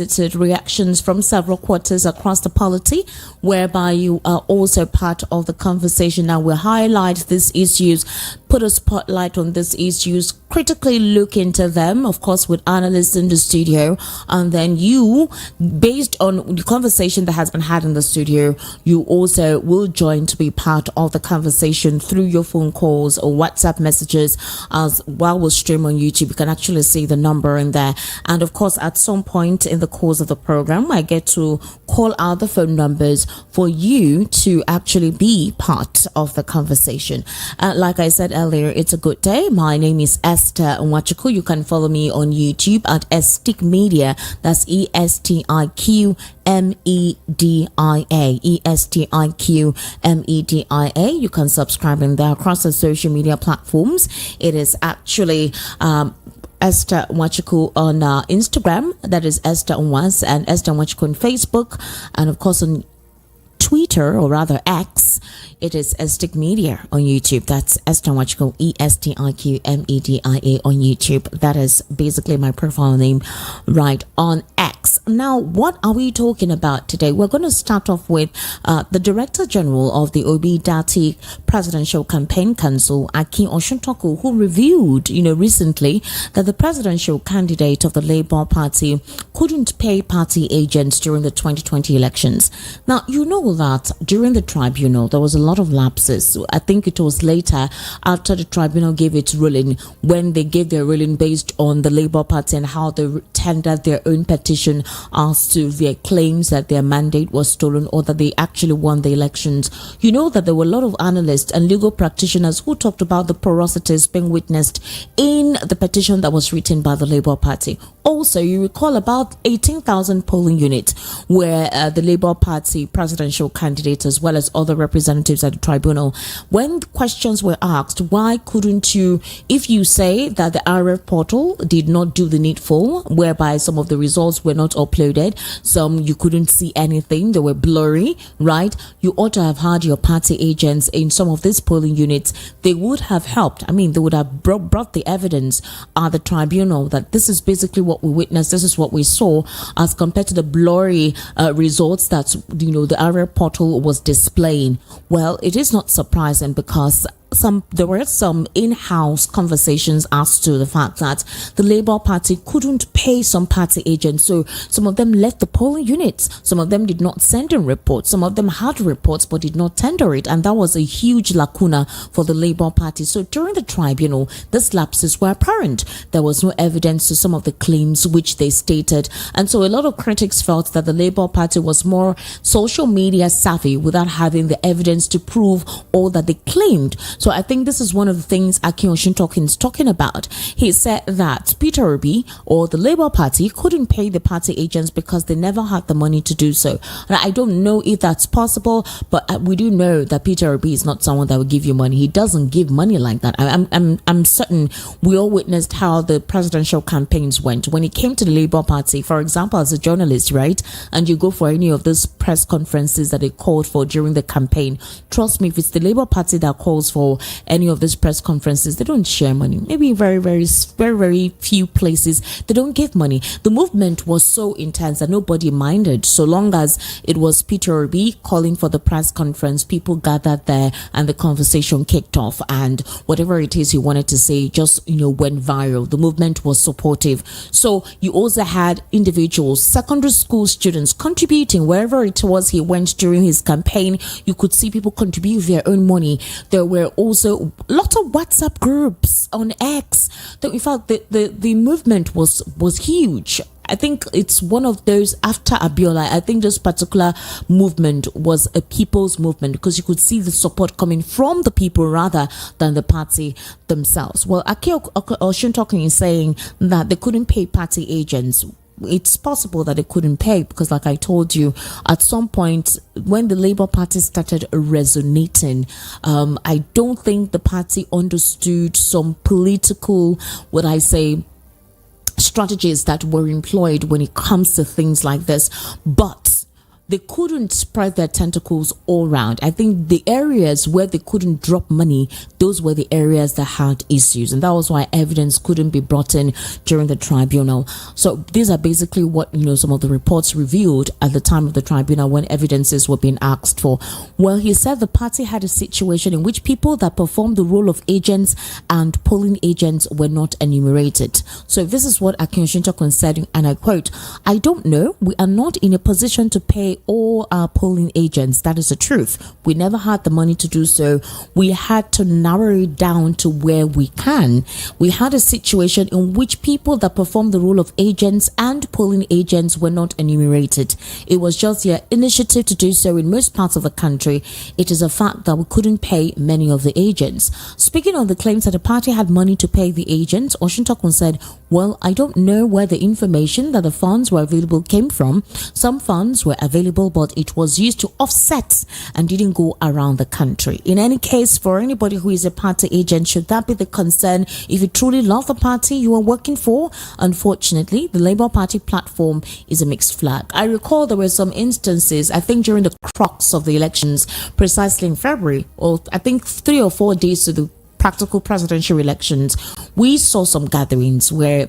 elicited reactions from several quarters across the polity, whereby you are also part of the conversation. Now we'll highlight these issues, put a spotlight on these issues, critically look into them, of course, with analysts in the studio, and then you, based on the conversation that has been had in the studio, you also will join to be part of the conversation through your phone calls or WhatsApp messages. As while we stream on YouTube, you can actually see the number in there. And of course, at some point in the course of the program, I get to call out the phone numbers for you to actually be part of the conversation. Like I said earlier, it's a good day. My name is Esther Nwachukwu. You can follow me on YouTube at Estiq Media. That's ESTIQ MEDIA. ESTIQ MEDIA. You can subscribe in there across the social media platforms. It is actually Esther Nwachukwu on Instagram. That is Esther Nwas, and Esther Nwachukwu on Facebook, and of course on Twitter, or rather X, it is Estiq Media on YouTube. That's Esther Nwachukwu, ESTIQ MEDIA on YouTube. That is basically my profile name right on X. Now, what are we talking about today? We're going to start off with the Director General of the Obi Dati Presidential Campaign Council, Akin Oshuntoku, who revealed, recently that the presidential candidate of the Labour Party couldn't pay party agents during the 2020 elections. Now, you know that during the tribunal, there was a lot of lapses. I think it was later, after the tribunal gave its ruling, when they gave their ruling based on the Labour Party and how they tendered their own petition as to their claims that their mandate was stolen or that they actually won the elections. You know that there were a lot of analysts and legal practitioners who talked about the porosities being witnessed in the petition that was written by the Labour Party. Also, you recall about 18,000 polling units where the Labour Party presidential candidate, as well as other representatives at the tribunal, when questions were asked, why couldn't you, if you say that the RF portal did not do the needful, whereby some of the results were not uploaded, some you couldn't see anything, they were blurry, right? You ought to have had your party agents in some of these polling units. They would have helped. I mean, they would have brought the evidence at the tribunal that this is basically what we witnessed, this is what we saw, as compared to the blurry results that the RF portal was displaying. Well, it is not surprising because there were some in-house conversations as to the fact that the Labour Party couldn't pay some party agents. So some of them left the polling units. Some of them did not send in reports. Some of them had reports but did not tender it. And that was a huge lacuna for the Labour Party. So during the tribunal, these lapses were apparent. There was no evidence to some of the claims which they stated. And so a lot of critics felt that the Labour Party was more social media savvy without having the evidence to prove all that they claimed. So I think this is one of the things Akin Oshuntoku is talking about. He said that Peter Obi or the Labour Party couldn't pay the party agents because they never had the money to do so. And I don't know if that's possible, but we do know that Peter Obi is not someone that will give you money. He doesn't give money like that. I'm certain we all witnessed how the presidential campaigns went. When it came to the Labour Party, for example, as a journalist, right, and you go for any of those press conferences that they called for during the campaign, trust me, if it's the Labour Party that calls for any of these press conferences, they don't share money. Maybe very few places they don't give money. The movement was so intense that nobody minded. So long as it was Peter Obi calling for the press conference, people gathered there and the conversation kicked off, and whatever it is he wanted to say just went viral. The movement was supportive. So you also had individuals, secondary school students contributing wherever it was he went during his campaign. You could see people contribute their own money. There were also lots of WhatsApp groups on X. In fact, the movement was huge. I think it's one of those after Abiola. I think this particular movement was a people's movement because you could see the support coming from the people rather than the party themselves. Well, Akin Oshuntoku is saying that they couldn't pay party agents. It's possible that they couldn't pay because, like I told you, at some point when the Labour Party started resonating, I don't think the party understood some political, strategies that were employed when it comes to things like this. But they couldn't spread their tentacles all around. I think the areas where they couldn't drop money, those were the areas that had issues. And that was why evidence couldn't be brought in during the tribunal. So these are basically what, some of the reports revealed at the time of the tribunal when evidences were being asked for. Well, he said the party had a situation in which people that performed the role of agents and polling agents were not enumerated. So this is what Akin Osintokoh said, and I quote, "I don't know. We are not in a position to pay all our polling agents. That is the truth. We never had the money to do so. We had to narrow it down to where we can. We had a situation in which people that performed the role of agents and polling agents were not enumerated. It was just their initiative to do so in most parts of the country. It is a fact that we couldn't pay many of the agents." Speaking on the claims that the party had money to pay the agents, Osintokoh said, "Well, I don't know where the information that the funds were available came from. Some funds were available, but it was used to offset and didn't go around the country. In any case, for anybody who is a party agent, should that be the concern if you truly love the party you are working for? Unfortunately, the Labour Party platform is a mixed flag." I recall there were some instances, I think during the crux of the elections, precisely in February, or I think 3 or 4 days to the practical presidential elections, we saw some gatherings where,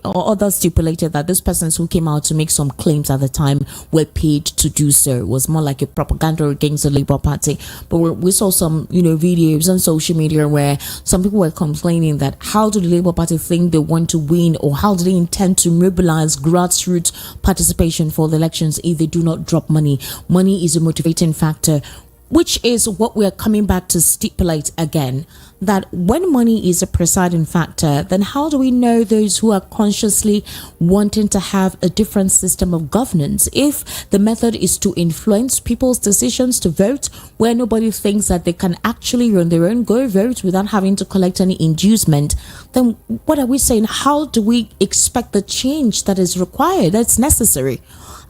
others stipulated that these persons who came out to make some claims at the time were paid to do so. It was more like a propaganda against the Labour Party. But we saw some, videos on social media where some people were complaining that how do the Labour Party think they want to win, or how do they intend to mobilize grassroots participation for the elections if they do not drop money? Money is a motivating factor, which is what we are coming back to stipulate again, that when money is a presiding factor, then how do we know those who are consciously wanting to have a different system of governance? If the method is to influence people's decisions to vote, where nobody thinks that they can actually on their own go vote without having to collect any inducement, then what are we saying? How do we expect the change that is required, that's necessary?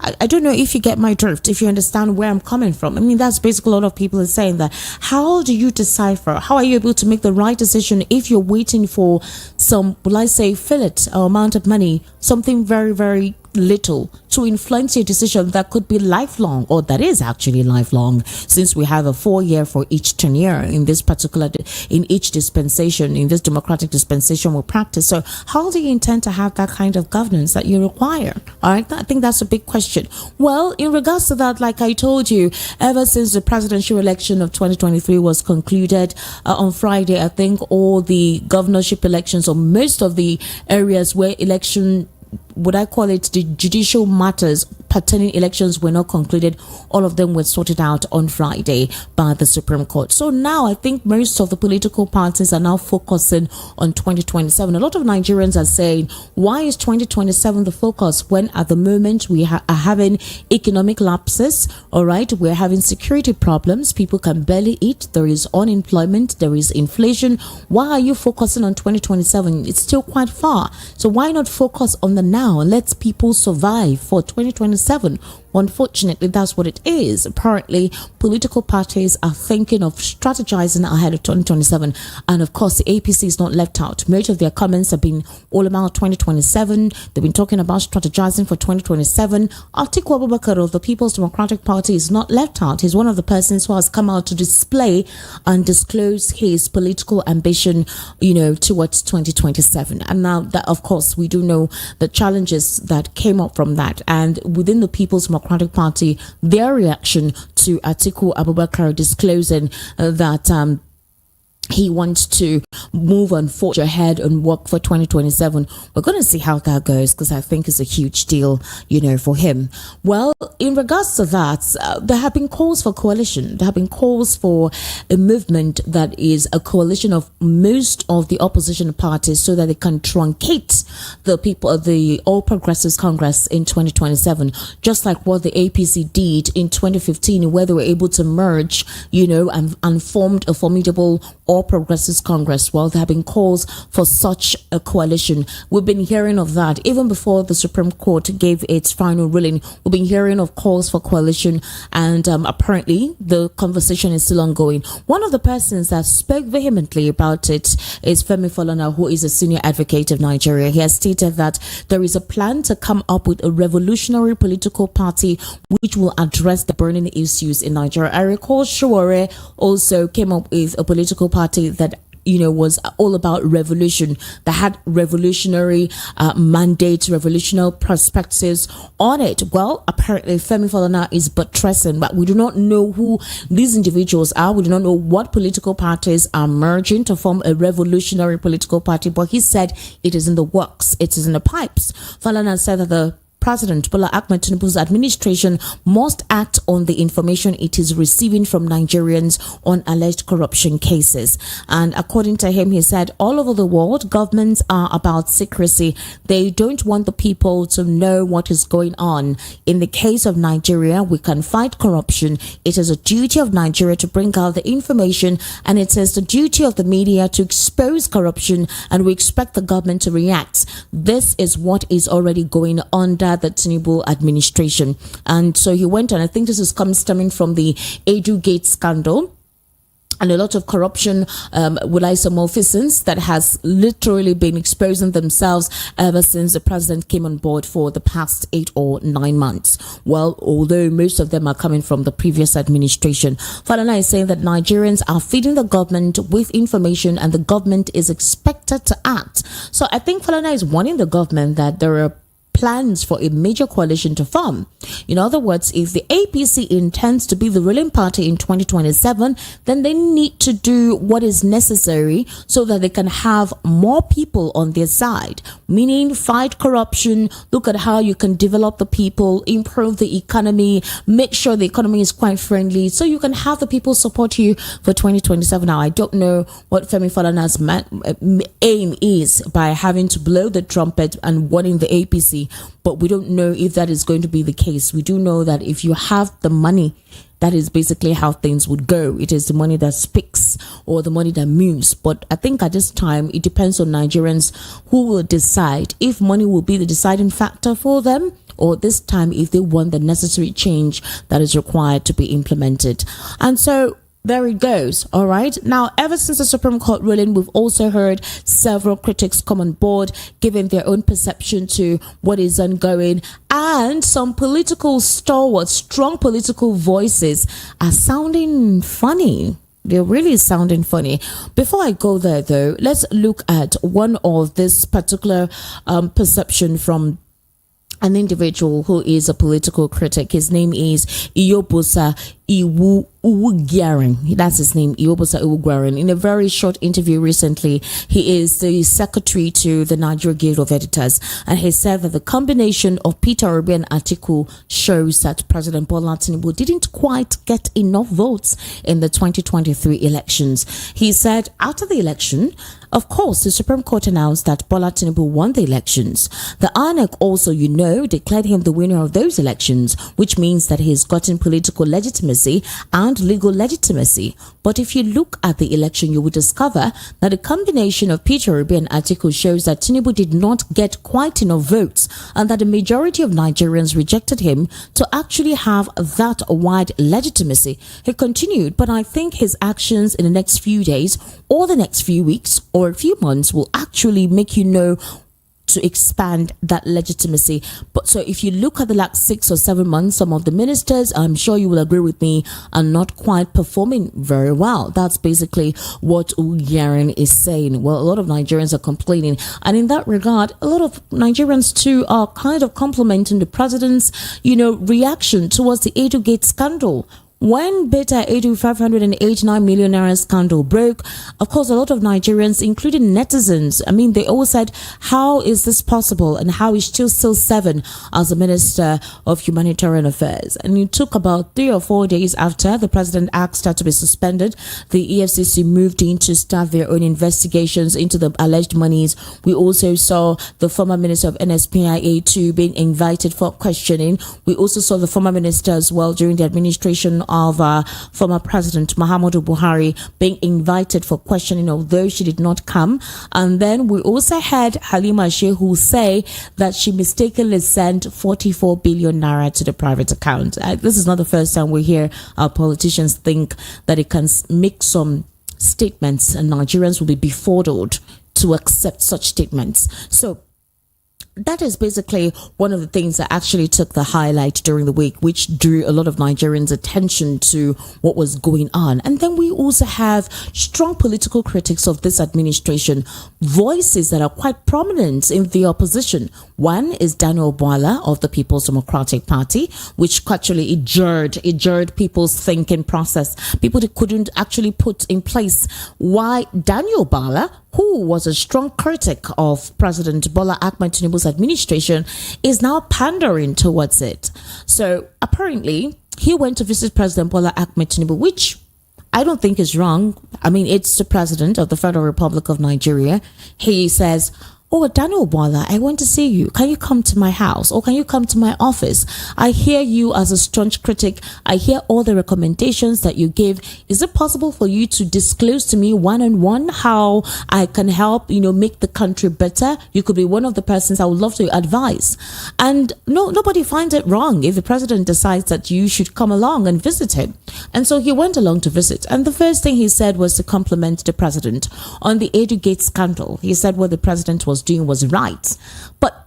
I don't know if you get my drift, if you understand where I'm coming from. I mean, that's basically a lot of people are saying that. How do you decipher? How are you able to make the right decision if you're waiting for some, will I say, fillet or amount of money, something very, very little to influence your decision that could be lifelong, or that is actually lifelong, since we have a 4-year for each tenure in this particular, in each dispensation, in this democratic dispensation we practice. So how do you intend to have that kind of governance that you require? All right, I think that's a big question. Well, in regards to that, like I told you, ever since the presidential election of 2023 was concluded on Friday, I think all the governorship elections, or most of the areas where election, would I call it, the judicial matters pertaining elections were not concluded, all of them were sorted out on Friday by the Supreme Court. So now I think most of the political parties are now focusing on 2027. A lot of Nigerians are saying, why is 2027 the focus when at the moment we are having economic lapses? All right, we're having security problems, people can barely eat, there is unemployment, there is inflation. Why are you focusing on 2027? It's still quite far. So why not focus on the now and let people survive for 2027? Unfortunately, that's what it is. Apparently, political parties are thinking of strategizing ahead of 2027. And of course, the APC is not left out. Most of their comments have been all about 2027. They've been talking about strategizing for 2027. Atiku Abubakar of the People's Democratic Party is not left out. He's one of the persons who has come out to display and disclose his political ambition, towards 2027. And now that, of course, we do know the challenges that came up from that. And within the People's Democratic Party, their reaction to Atiku Abubakar disclosing that he wants to move and forge ahead and work for 2027. We're going to see how that goes, because I think it's a huge deal, for him. Well, in regards to that, there have been calls for coalition. There have been calls for a movement that is a coalition of most of the opposition parties so that they can truncate the people of the All Progressives Congress in 2027, just like what the APC did in 2015, where they were able to merge, and formed a formidable All Progressives Congress. Well, there have been calls for such a coalition. We've been hearing of that even before the Supreme Court gave its final ruling. We've been hearing of calls for coalition, and apparently the conversation is still ongoing. One of the persons that spoke vehemently about it is Femi Falana, who is a senior advocate of Nigeria. He has stated that there is a plan to come up with a revolutionary political party which will address the burning issues in Nigeria. I recall Shuare also came up with a political party that was all about revolution, that had revolutionary mandates, revolutionary perspectives on it. Well, apparently Femi Falana is buttressing, but we do not know who these individuals are. We do not know what political parties are merging to form a revolutionary political party, but he said it is in the works, it is in the pipes. Falana said that the President Bola Ahmed Tinubu's administration must act on the information it is receiving from Nigerians on alleged corruption cases. And according to him, he said all over the world, governments are about secrecy. They don't want the people to know what is going on. In the case of Nigeria, we can fight corruption. It is a duty of Nigeria to bring out the information, and it is the duty of the media to expose corruption, and we expect the government to react. This is what is already going on under the Tinubu administration. And so he went on. I think this is stemming from the Edu Gate scandal and a lot of corruption with isomorphisms that has literally been exposing themselves ever since the president came on board for the past 8 or 9 months. Well, although most of them are coming from the previous administration, Falana is saying that Nigerians are feeding the government with information and the government is expected to act. So I think Falana is warning the government that there are plans for a major coalition to form. In other words, if the APC intends to be the ruling party in 2027, then they need to do what is necessary so that they can have more people on their side, meaning fight corruption, look at how you can develop the people, improve the economy, make sure the economy is quite friendly so you can have the people support you for 2027. Now, I don't know what Femi Falana's aim is by having to blow the trumpet and warning the APC, but we don't know if that is going to be the case. We do know that if you have the money, that is basically how things would go. It is the money that speaks or the money that moves. But I think at this time, it depends on Nigerians who will decide if money will be the deciding factor for them, or this time if they want the necessary change that is required to be implemented. And so there it goes. All right. Now, ever since the Supreme Court ruling, we've also heard several critics come on board, giving their own perception to what is ongoing. And some political stalwarts, strong political voices are sounding funny. They're really sounding funny. Before I go there, though, let's look at one of this particular perception from an individual who is a political critic. His name is Iyobosa Egwuatu. That's his name, Iyobosa Egwuatu. In a very short interview recently, he is the secretary to the Nigeria Guild of Editors, and he said that the combination of Peter Obi and Atiku shows that President Bola Tinubu didn't quite get enough votes in the 2023 elections. He said after the election, of course, the Supreme Court announced that Bola Tinubu won the elections. The INEC also, declared him the winner of those elections, which means that he's gotten political legitimacy and legal legitimacy. But if you look at the election, you will discover that a combination of Peter Obi and Atiku shows that Tinubu did not get quite enough votes and that the majority of Nigerians rejected him to actually have that wide legitimacy. He continued, but I think his actions in the next few days or the next few weeks or a few months will actually make to expand that legitimacy. But so if you look at the last 6 or 7 months, some of the ministers, I'm sure you will agree with me, are not quite performing very well. That's basically what Ugaren is saying. Well, a lot of Nigerians are complaining. And in that regard, a lot of Nigerians too are kind of complimenting the president's, reaction towards the Edu Gate scandal. When Beta Edu 589 million naira scandal broke, of course, a lot of Nigerians, including netizens, they all said, how is this possible? And how is still serving as a Minister of Humanitarian Affairs? And it took about 3 or 4 days after the president asked her to be suspended, the EFCC moved in to start their own investigations into the alleged monies. We also saw the former Minister of NSPIA too being invited for questioning. We also saw the former minister as well during the administration of former President Muhammadu Buhari being invited for questioning, although she did not come. And then we also had Halima Shehu say that she mistakenly sent 44 billion naira to the private account. This is not the first time we hear our politicians think that it can make some statements and Nigerians will be befuddled to accept such statements. So that is basically one of the things that actually took the highlight during the week, which drew a lot of Nigerians' attention to what was going on. And then we also have strong political critics of this administration, voices that are quite prominent in the opposition. One is Daniel Bwala of the People's Democratic Party, which actually it jarred people's thinking process. People that couldn't actually put in place why Daniel Bwala, who was a strong critic of President Bola Ahmed Tinubu's administration, is now pandering towards it. So apparently, he went to visit President Bola Ahmed Tinubu, which I don't think is wrong. I mean, it's the president of the Federal Republic of Nigeria. He says, "Oh, Daniel Bwala, I want to see you. Can you come to my house or can you come to my office? I hear you as a staunch critic. I hear all the recommendations that you give. Is it possible for you to disclose to me one-on-one how I can help, make the country better? You could be one of the persons I would love to advise." And nobody finds it wrong if the president decides that you should come along and visit him. And so he went along to visit. And the first thing he said was to compliment the president on the Edugate scandal. He said what the president was doing was right. But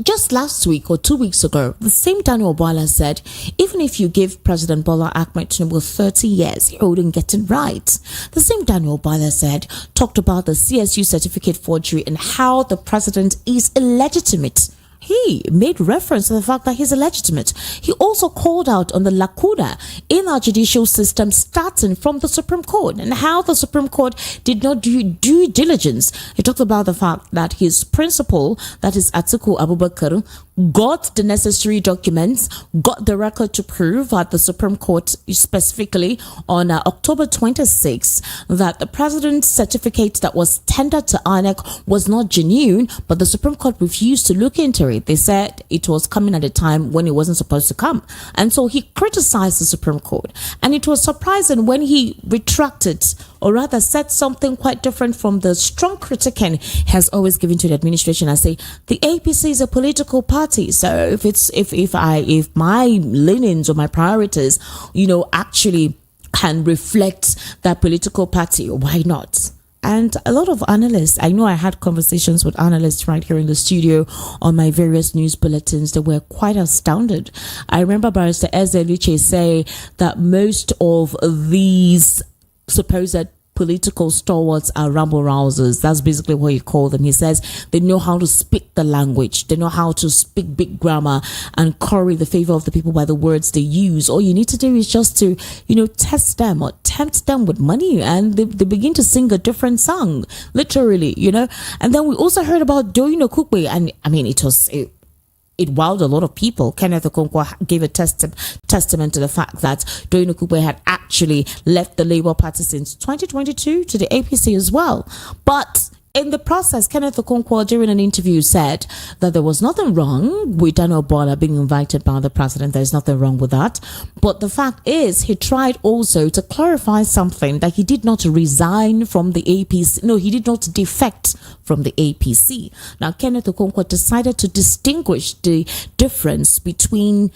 just last week or 2 weeks ago, the same Daniel Bwala said, even if you give President Bola Ahmed Tinubu 30 years, he wouldn't get it right. The same Daniel Bwala talked about the CSU certificate forgery and how the president is illegitimate. He made reference to the fact that he's illegitimate. He also called out on the lacuna in our judicial system, starting from the Supreme Court and how the Supreme Court did not do due diligence. He talked about the fact that his principal, that is Atiku Abubakar, got the necessary documents, got the record to prove at the Supreme Court, specifically on October 26th, that the president's certificate that was tendered to INEC was not genuine, but the Supreme Court refused to look into it. They said it was coming at a time when it wasn't supposed to come. And so he criticized the Supreme Court. And it was surprising when he retracted, or rather said something quite different from the strong critic he has always given to the administration. I say the APC is a political party. So if my leanings or my priorities, actually can reflect that political party, why not? And a lot of analysts, I know I had conversations with analysts right here in the studio on my various news bulletins. They were quite astounded. I remember Barrister Ezeluche say that most of these supposed political stalwarts are rabble rousers. That's basically what he called them. He says they know how to speak the language. They know how to speak big grammar and curry the favor of the people by the words they use. All you need to do is just to, test them or tempt them with money, and they begin to sing a different song, literally, And then we also heard about Doyin Okukwe, and I mean, it wowed a lot of people. Kenneth Okonkwo gave a testament to the fact that Doyin Okukwe had actually left the Labour Party since 2022 to the APC as well. But in the process, Kenneth Okonkwo, during an interview, said that there was nothing wrong with Daniel Bwala being invited by the president. There's nothing wrong with that. But the fact is, he tried also to clarify something, that he did not resign from the APC. No, he did not defect from the APC. Now, Kenneth Okonkwo decided to distinguish the difference between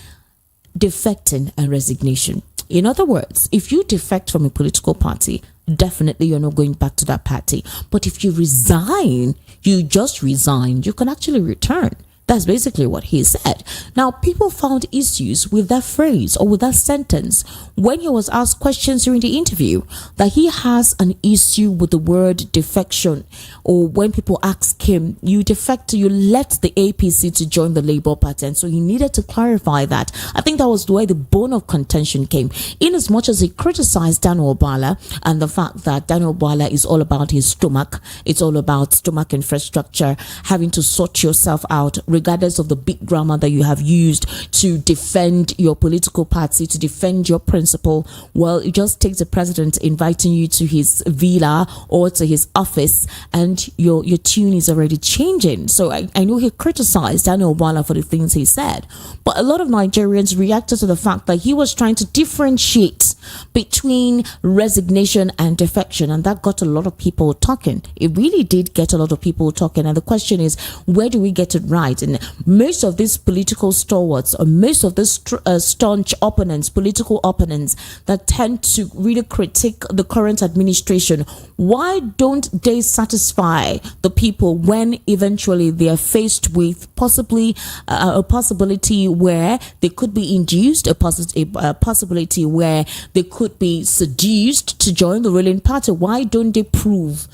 defecting and resignation. In other words, if you defect from a political party, definitely you're not going back to that party. But if you resign, you just resign, you can actually return. That's basically what he said. Now, people found issues with that phrase or with that sentence when he was asked questions during the interview, that he has an issue with the word defection, or when people ask him, you defect, you left the APC to join the Labour Party. And so he needed to clarify that. I think that was where the bone of contention came, in as much as he criticized Daniel Bwala and the fact that Daniel Bwala is all about his stomach. It's all about stomach infrastructure, having to sort yourself out regardless of the big grammar that you have used to defend your political party, to defend your principle. Well, it just takes the president inviting you to his villa or to his office, and your tune is already changing. So I know he criticized Daniel Bwala for the things he said, but a lot of Nigerians reacted to the fact that he was trying to differentiate between resignation and defection, and that got a lot of people talking. It really did get a lot of people talking, and the question is, where do we get it right? And most of these political stalwarts, or most of these staunch opponents, political opponents that tend to really critique the current administration, why don't they satisfy the people when eventually they are faced with possibly a possibility where they could be induced, a possibility where they could be seduced to join the ruling party? Why don't they prove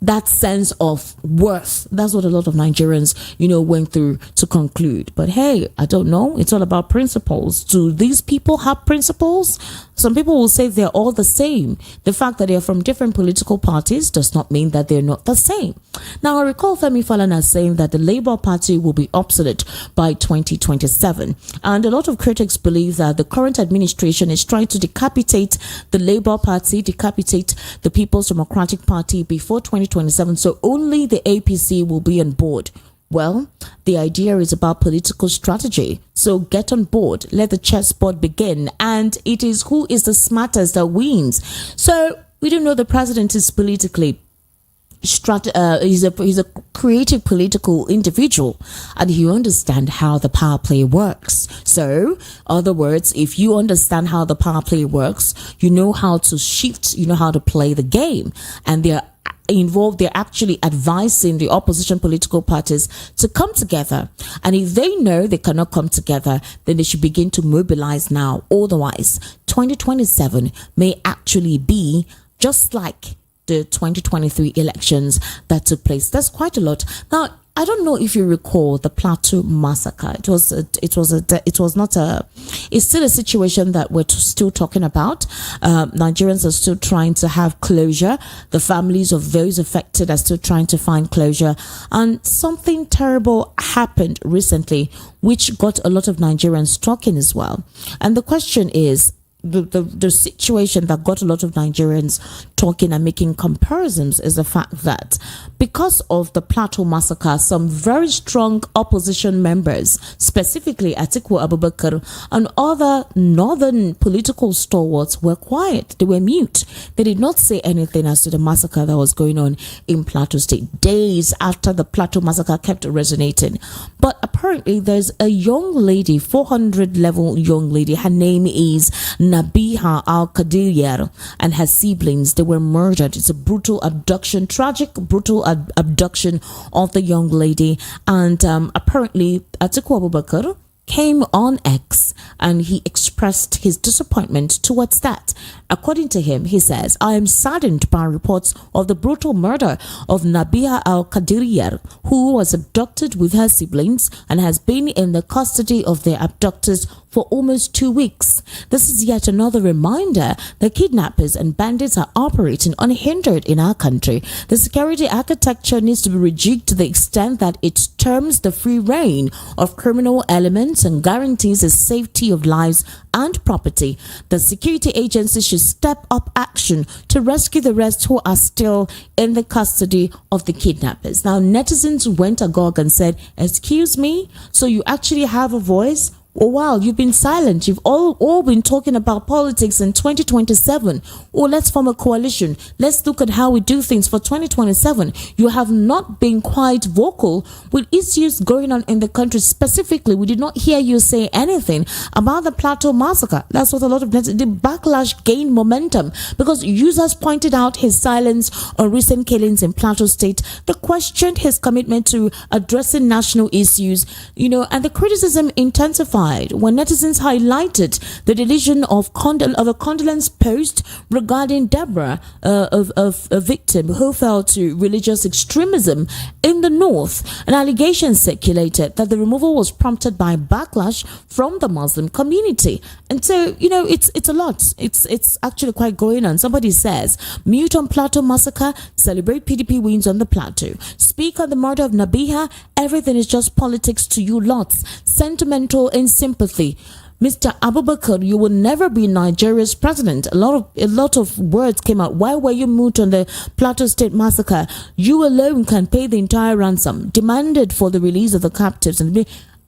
that sense of worth? That's what a lot of Nigerians, went through to conclude. But hey, I don't know. It's all about principles. Do these people have principles? Some people will say they're all the same. The fact that they're from different political parties does not mean that they're not the same. Now, I recall Femi Falana saying that the Labour Party will be obsolete by 2027. And a lot of critics believe that the current administration is trying to decapitate the Labour Party, decapitate the People's Democratic Party before 2027. So only the APC will be on board. Well, the idea is about political strategy. So get on board, let the chessboard begin, and it is who is the smartest that wins. So we don't know the president is politically he's a creative political individual, and he understands how the power play works. So, other words, if you understand how the power play works, you know how to shift, you know how to play the game, and they're actually advising the opposition political parties to come together. And if they know they cannot come together, then they should begin to mobilize now. Otherwise, 2027 may actually be just like the 2023 elections that took place. That's quite a lot. Now, I don't know if you recall the Plateau massacre. It's still a situation that we're still talking about. Nigerians are still trying to have closure. The families of those affected are still trying to find closure. And something terrible happened recently, which got a lot of Nigerians talking as well. And the question is, the situation that got a lot of Nigerians talking and making comparisons is the fact that because of the Plateau massacre, some very strong opposition members, specifically Atiku Abubakar and other northern political stalwarts, were quiet. They were mute. They did not say anything as to the massacre that was going on in Plateau State. Days after the Plateau massacre kept resonating. But apparently there's a young lady, 400 level young lady. Her name is Nabiha Al-Qadir, and her siblings, they were murdered. It's a brutal abduction, tragic, brutal abduction of the young lady. And apparently Atiku Abubakar came on X and he expressed his disappointment towards that. According to him, he says, "I am saddened by reports of the brutal murder of Nabiha Al-Qadir, who was abducted with her siblings and has been in the custody of their abductors for almost 2 weeks. This is yet another reminder that kidnappers and bandits are operating unhindered in our country. The security architecture needs to be rejigged to the extent that it terms the free reign of criminal elements and guarantees the safety of lives and property. The security agencies should step up action to rescue the rest who are still in the custody of the kidnappers." Now, netizens went agog and said, "Excuse me, so you actually have a voice? Oh wow, you've been silent. You've all been talking about politics in 2027. Oh, let's form a coalition. Let's look at how we do things for 2027. You have not been quite vocal with issues going on in the country. Specifically, we did not hear you say anything about the Plateau massacre." That's what a lot of the backlash gained momentum because users pointed out his silence on recent killings in Plateau State. They questioned his commitment to addressing national issues, and the criticism intensified aside when netizens highlighted the deletion of a condolence post regarding Deborah, a victim who fell to religious extremism in the north. An allegation circulated that the removal was prompted by backlash from the Muslim community. And so, it's a lot. It's actually quite going on. Somebody says, mute on Plateau massacre, celebrate PDP wins on the Plateau. Speak on the murder of Nabiha, everything is just politics to you lots. Sentimental in sympathy. Mr. Abubakar, you will never be Nigeria's president. A lot of words came out. Why were you mute on the Plateau State massacre? You alone can pay the entire ransom. Demanded for the release of the captives. And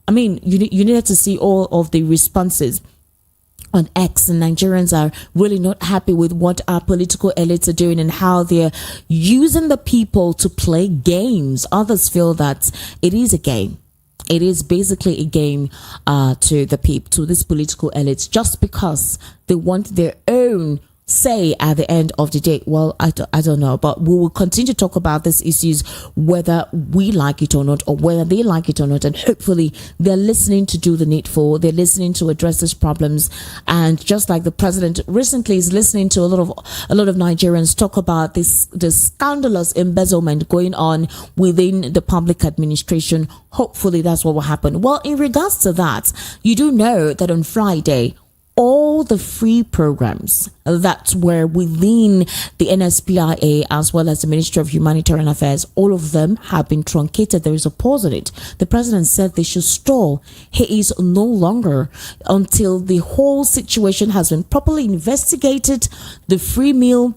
you needed to see all of the responses on X, and Nigerians are really not happy with what our political elites are doing and how they're using the people to play games. Others feel that it is a game. It is basically a game to the people, to these political elites, just because they want their own say at the end of the day. Well, I don't know, but we will continue to talk about these issues, whether we like it or not, or whether they like it or not, and hopefully they're listening to do the needful. They're listening to address these problems, and just like the president recently is listening to a lot of Nigerians talk about this scandalous embezzlement going on within the public administration. Hopefully that's what will happen. Well, in regards to that, you do know that on Friday, all the free programs that were within the NSPIA as well as the Ministry of Humanitarian Affairs, all of them have been truncated. There is a pause on it. The president said they should stall. He is no longer until the whole situation has been properly investigated. The free meal,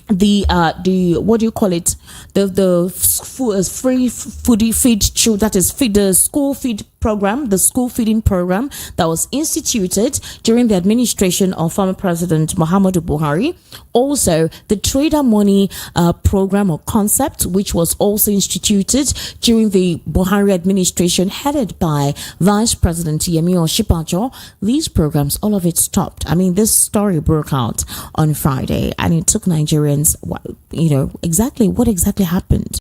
the what do you call it, the free feed, that is feed, the school feed program, the school feeding program that was instituted during the administration of former President Muhammadu Buhari. Also, the trader money program or concept, which was also instituted during the Buhari administration, headed by Vice President Yemi Osinbajo. These programs, all of it stopped. This story broke out on Friday, and it took Nigerians, what exactly happened?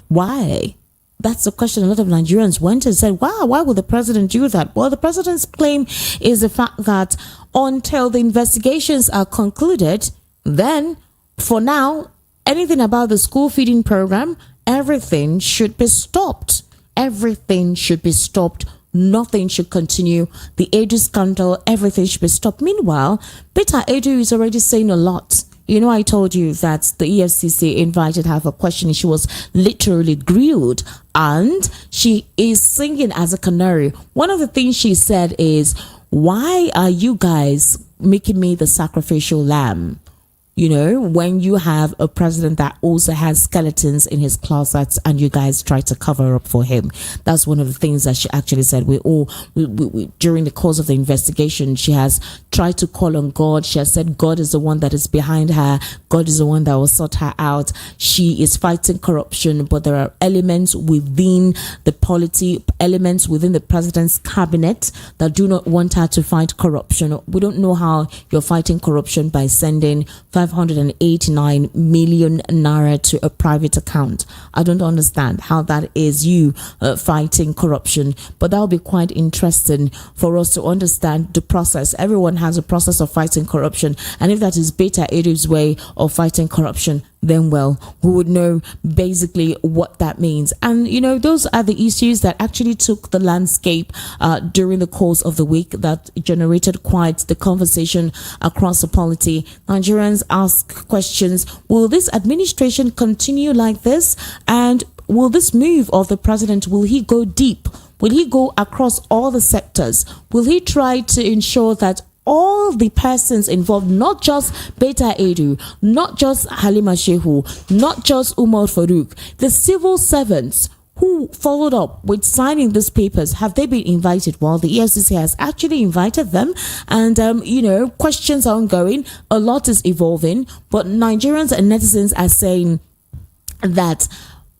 Why? That's the question. A lot of Nigerians went and said, wow, why would the president do that? Well, the president's claim is the fact that until the investigations are concluded, then for now, anything about the school feeding program, everything should be stopped. Everything should be stopped. Nothing should continue. The Edu scandal, everything should be stopped. Meanwhile, Peter Edu is already saying a lot. I told you that the EFCC invited her for questioning. She was literally grilled, and she is singing as a canary. One of the things she said is, why are you guys making me the sacrificial lamb? When you have a president that also has skeletons in his closets and you guys try to cover up for him. That's one of the things that she actually said. We during the course of the investigation, she has tried to call on God. She has said God is the one that is behind her. God is the one that will sort her out. She is fighting corruption, but there are elements within the polity, elements within the president's cabinet that do not want her to fight corruption. We don't know how you're fighting corruption by sending 589 million naira to a private account. I don't understand how that is you fighting corruption, but that will be quite interesting for us to understand the process. Everyone has a process of fighting corruption, and if that is Beta Edu's way of fighting corruption, then well, we would know basically what that means. And those are the issues that actually took the landscape during the course of the week, that generated quite the conversation across the polity. Nigerians ask questions. Will this administration continue like this? And will this move of the president, will he go deep? Will he go across all the sectors? Will he try to ensure that all the persons involved, not just Beta Edu, not just Halima Shehu, not just Umar Farouk, the civil servants who followed up with signing these papers, have they been invited? Well, the EFCC has actually invited them, and questions are ongoing. A lot is evolving, but Nigerians and netizens are saying that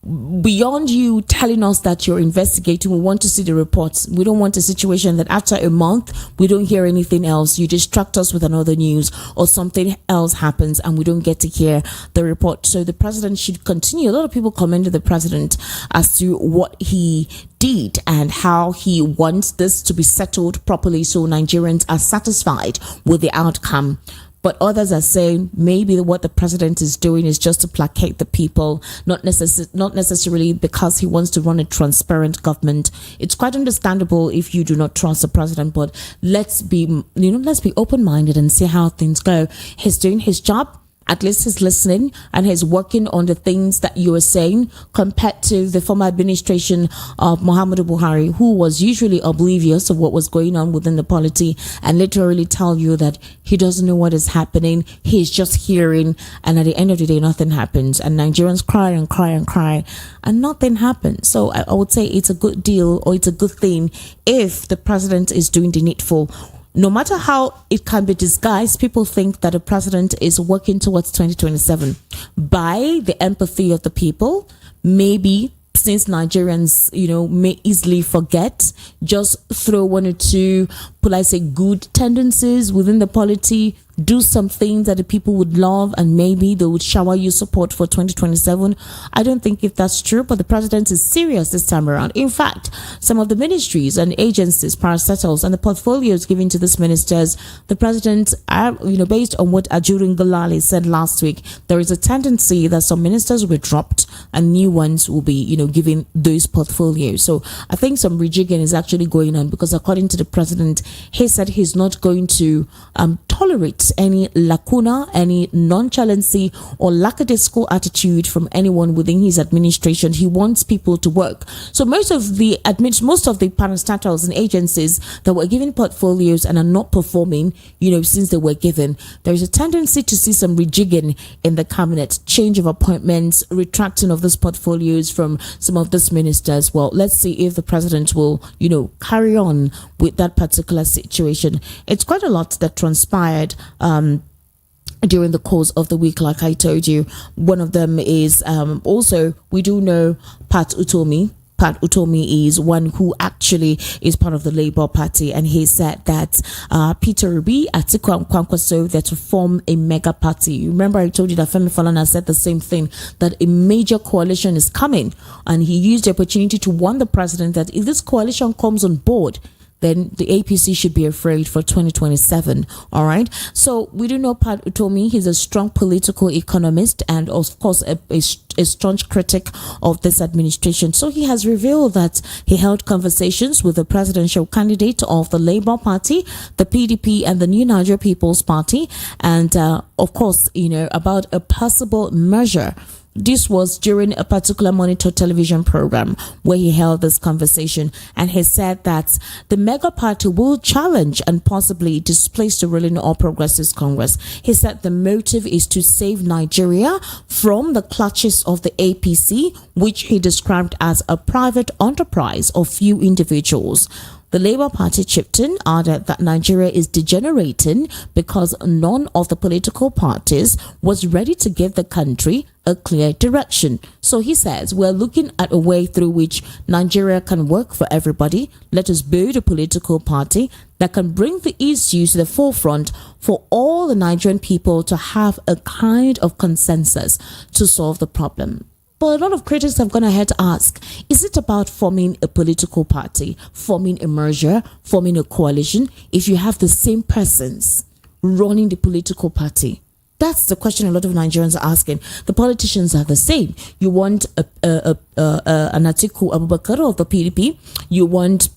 beyond you telling us that you're investigating, we want to see the reports. We don't want a situation that after a month we don't hear anything else. You distract us with another news or something else happens and we don't get to hear the report. So the president should continue. A lot of people commended the president as to what he did and how he wants this to be settled properly so Nigerians are satisfied with the outcome. But others are saying maybe what the president is doing is just to placate the people, not necessarily because he wants to run a transparent government. It's quite understandable if you do not trust the president, but let's be open-minded and see how things go. He's doing his job. At least he's listening and he's working on the things that you are saying, compared to the former administration of Muhammadu Buhari, who was usually oblivious of what was going on within the polity and literally tell you that he doesn't know what is happening. He's just hearing, and at the end of the day, nothing happens. And Nigerians cry and cry and cry and nothing happens. So I would say it's a good deal, or it's a good thing if the president is doing the needful. No matter how it can be disguised, people think that the president is working towards 2027 by the empathy of the people. Maybe since Nigerians, may easily forget, just throw one or two, good tendencies within the polity, do some things that the people would love, and maybe they would shower you support for 2027. I don't think if that's true, but the president is serious this time around. In fact, some of the ministries and agencies, parastatals, and the portfolios given to these ministers, the president, based on what Ajuri Ngalale said last week, there is a tendency that some ministers will be dropped and new ones will be, given those portfolios. So I think some rejigging is actually going on, because according to the president, he said he's not going to tolerate any lacuna, any nonchalancy or lackadaisical attitude from anyone within his administration. He wants people to work. So most of the parastatals and agencies that were given portfolios and are not performing, since they were given, there is a tendency to see some rejigging in the cabinet, change of appointments, retracting of those portfolios from some of these ministers. Well, let's see if the president will, carry on with that particular situation. It's quite a lot that transpired during the course of the week, like I told you. One of them is also, we do know Pat Utomi. Pat Utomi is one who actually is part of the Labour Party, and he said that Peter Obi, Atiku and Kwankwaso, they're to form a mega party. Remember, I told you that Femi Falana said the same thing, that a major coalition is coming, and he used the opportunity to warn the president that if this coalition comes on board, then the APC should be afraid for 2027. All right. So we do know Pat Utomi. He's a strong political economist and, of course, a staunch critic of this administration. So he has revealed that he held conversations with the presidential candidate of the Labour Party, the PDP, and the New Nigeria People's Party, and of course, about a possible measure. This was during a particular Monitor television program where he held this conversation, and he said that the mega party will challenge and possibly displace the ruling All Progressives Congress. He said the motive is to save Nigeria from the clutches of the APC, which he described as a private enterprise of few individuals. The Labour Party chieftain added that Nigeria is degenerating because none of the political parties was ready to give the country a clear direction. So he says, we're looking at a way through which Nigeria can work for everybody. Let us build a political party that can bring the issues to the forefront for all the Nigerian people to have a kind of consensus to solve the problem. But a lot of critics have gone ahead to ask, is it about forming a political party, forming a merger, forming a coalition, if you have the same persons running the political party? That's the question a lot of Nigerians are asking. The politicians are the same. You want an Atiku Abubakar of the PDP. You want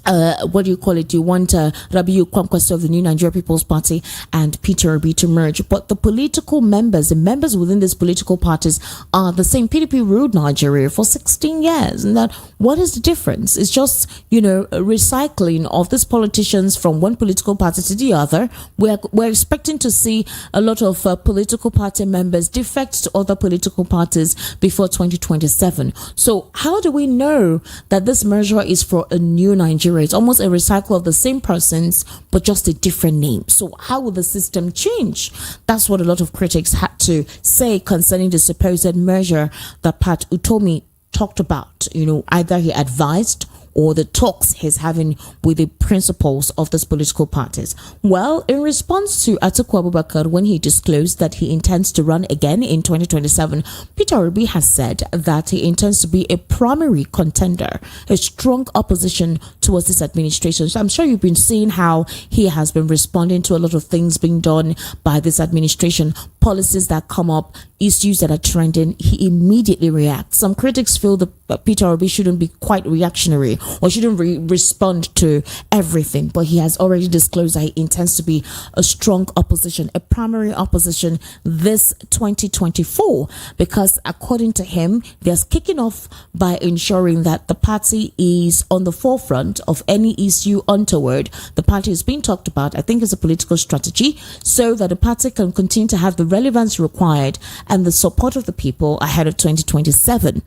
you want Rabiu Kwankwaso of the New Nigeria People's Party and Peter Obi to merge. But the political members, the members within these political parties are the same. PDP ruled Nigeria for 16 years. And that, what is the difference? It's just, recycling of these politicians from one political party to the other. We're expecting to see a lot of political party members defect to other political parties before 2027. So how do we know that this merger is for a new Nigeria Nigeria. It's almost a recycle of the same persons, but just a different name. So how will the system change? That's what a lot of critics had to say concerning the supposed merger that Pat Utomi talked about. Either he advised or the talks he's having with the principals of these political parties. Well, in response to Atiku Abubakar, when he disclosed that he intends to run again in 2027, Peter Obi has said that he intends to be a primary contender, a strong opposition towards this administration. So I'm sure you've been seeing how he has been responding to a lot of things being done by this administration, policies that come up, issues that are trending. He immediately reacts. Some critics feel that Peter Obi shouldn't be quite reactionary or shouldn't respond to everything, but he has already disclosed that he intends to be a strong opposition, a primary opposition this 2024, because according to him, they're kicking off by ensuring that the party is on the forefront of any issue untoward. The party is being talked about. I think it's a political strategy so that the party can continue to have the relevance required and the support of the people ahead of 2027.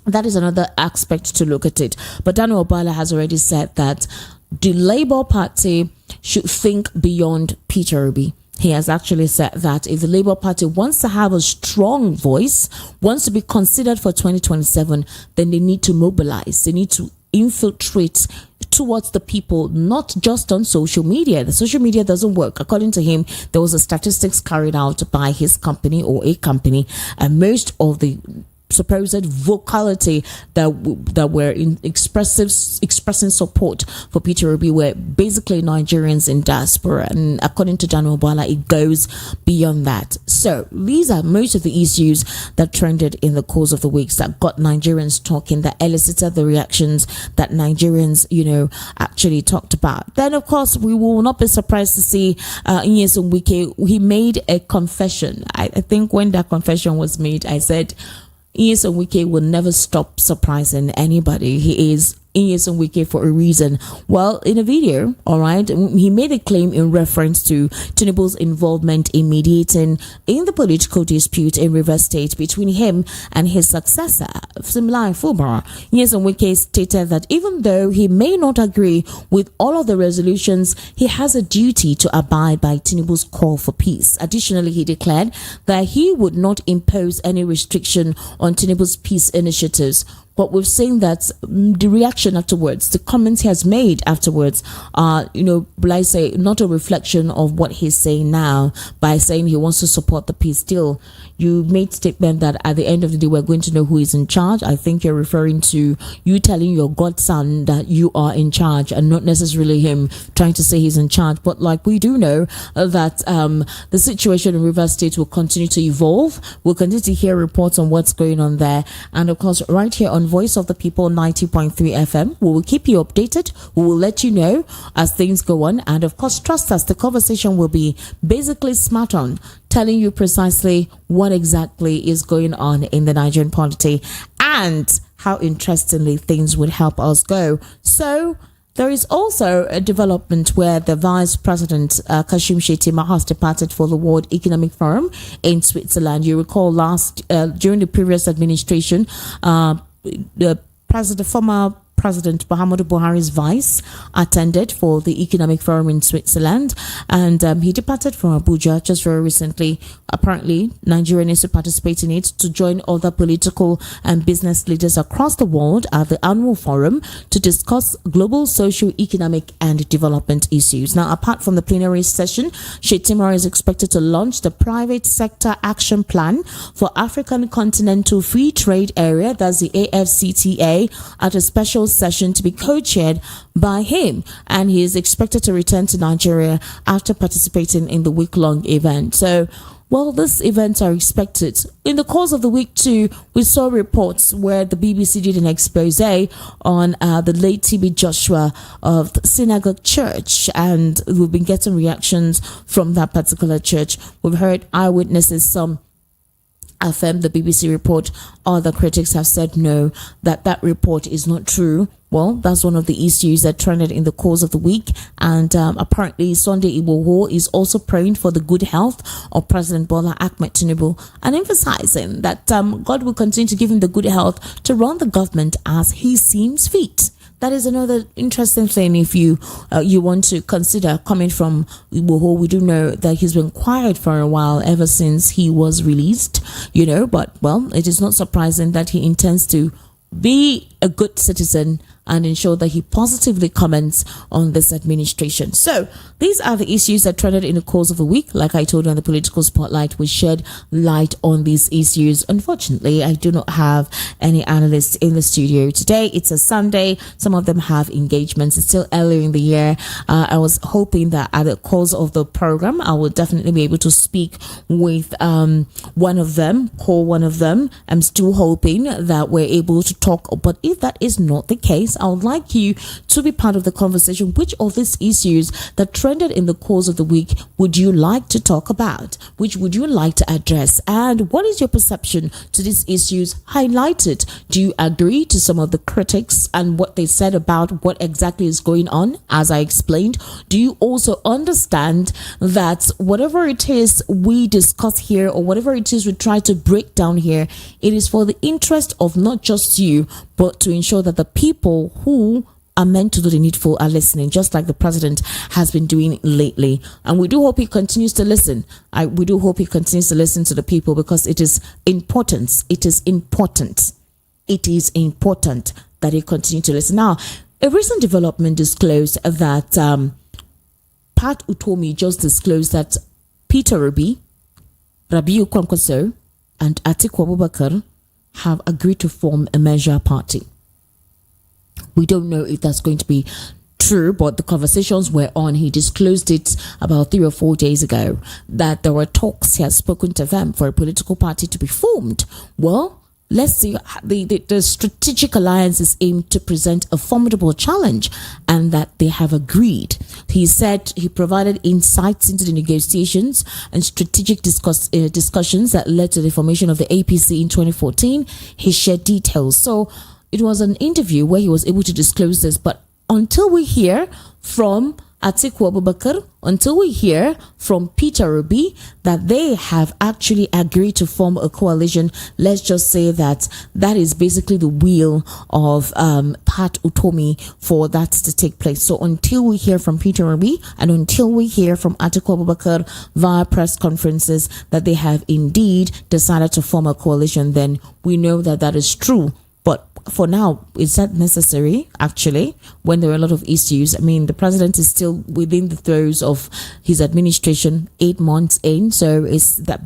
That is another aspect to look at it. But Daniel Obala has already said that the Labour Party should think beyond Peter Obi. He has actually said that if the Labour Party wants to have a strong voice, wants to be considered for 2027, then they need to mobilize. They need to infiltrate towards the people, not just on social media. The social media doesn't work. According to him, there was a statistics carried out by his company or a company, and most of the supposed vocality that were in expressing support for Peter Obi were basically Nigerians in diaspora, and according to Daniel Obala, it goes beyond that. So these are most of the issues that trended in the course of the weeks that got Nigerians talking, that elicited the reactions that Nigerians actually talked about. Then of course we will not be surprised to see Nyesom Wike. He made a confession. I think when that confession was made, I said Nyesom Wike will never stop surprising anybody. He is Nyesom Wike for a reason. Well, in a video, all right, he made a claim in reference to Tinubu's involvement in mediating in the political dispute in Rivers State between him and his successor, Similai Fubara. Nyesom Wike stated that even though he may not agree with all of the resolutions, he has a duty to abide by Tinubu's call for peace. Additionally, he declared that he would not impose any restriction on Tinubu's peace initiatives. But we've seen that the reaction afterwards, the comments he has made afterwards are, will I say, not a reflection of what he's saying now by saying he wants to support the peace deal. You made statement that at the end of the day, we're going to know who is in charge. I think you're referring to you telling your godson that you are in charge and not necessarily him trying to say he's in charge. But like we do know that the situation in Rivers State will continue to evolve. We'll continue to hear reports on what's going on there. And of course, right here on Voice of the People 90.3 FM, we will keep you updated. We will let you know as things go on. And of course, trust us, the conversation will be basically smart on, telling you precisely what exactly is going on in the Nigerian polity and how interestingly things would help us go. So there is also a development where the Vice President Kashim Shettima has departed for the World Economic Forum in Switzerland. You recall during the previous administration, the former President Muhammadu Buhari's vice attended for the Economic Forum in Switzerland, and he departed from Abuja just very recently. Apparently, Nigeria needs to participate in it to join other political and business leaders across the world at the annual forum to discuss global socio-economic and development issues. Now, apart from the plenary session, Shettima is expected to launch the Private Sector Action Plan for African Continental Free Trade Area, that's the AFCTA, at a special session to be co-chaired by him, and he is expected to return to Nigeria after participating in the week-long event. So, well, these events are expected. In the course of the week too, we saw reports where the BBC did an expose on the late TB Joshua of the Synagogue Church, and we've been getting reactions from that particular church. We've heard eyewitnesses, some affirm the BBC report. Other critics have said no, that report is not true. Well, that's one of the issues that trended in the course of the week. And apparently, Sunday Igboho is also praying for the good health of President Bola Ahmed Tinubu and emphasizing that God will continue to give him the good health to run the government as he seems fit. that is another interesting thing. If you you want to consider coming from Igboho, we do know that he's been quiet for a while ever since he was released, but well, it is not surprising that he intends to be a good citizen and ensure that he positively comments on this administration. So these are the issues that trended in the course of the week. Like I told you on the political spotlight, we shed light on these issues. Unfortunately, I do not have any analysts in the studio today. It's a Sunday. Some of them have engagements. It's still early in the year. I was hoping that at the course of the program, I will definitely be able to speak with one of them, call one of them. I'm still hoping that we're able to talk. But if that is not the case, I would like you to be part of the conversation. Which of these issues that trended in the course of the week would you like to talk about? Which would you like to address? And what is your perception to these issues highlighted? Do you agree to some of the critics and what they said about what exactly is going on, as I explained? Do you also understand that whatever it is we discuss here, or whatever it is we try to break down here, it is for the interest of not just you, but to ensure that the people who are meant to do the needful are listening, just like the president has been doing lately. And we do hope he continues to listen. We do hope he continues to listen to the people, because it is important. It is important. It is important that he continue to listen. Now, a recent development disclosed that Pat Utomi just disclosed that Peter Obi, Rabiu Kwankwaso, and Atiku Abubakar have agreed to form a measure party. We don't know if that's going to be true, but the conversations were on. He disclosed it about 3 or 4 days ago that there were talks. He has spoken to them for a political party to be formed. Well, let's see. The strategic alliance is aimed to present a formidable challenge, and that they have agreed. He said he provided insights into the negotiations and strategic discussions that led to the formation of the APC in 2014. He shared details. So it was an interview where he was able to disclose this. But until we hear from Atiku Abubakar, until we hear from Peter Obi that they have actually agreed to form a coalition, let's just say that that is basically the will of Pat Utomi for that to take place. So until we hear from Peter Obi and until we hear from Atiku Abubakar via press conferences that they have indeed decided to form a coalition, then we know that that is true. But for now, is that necessary, actually, when there are a lot of issues? I mean, the president is still within the throes of his administration, 8 months in. So is that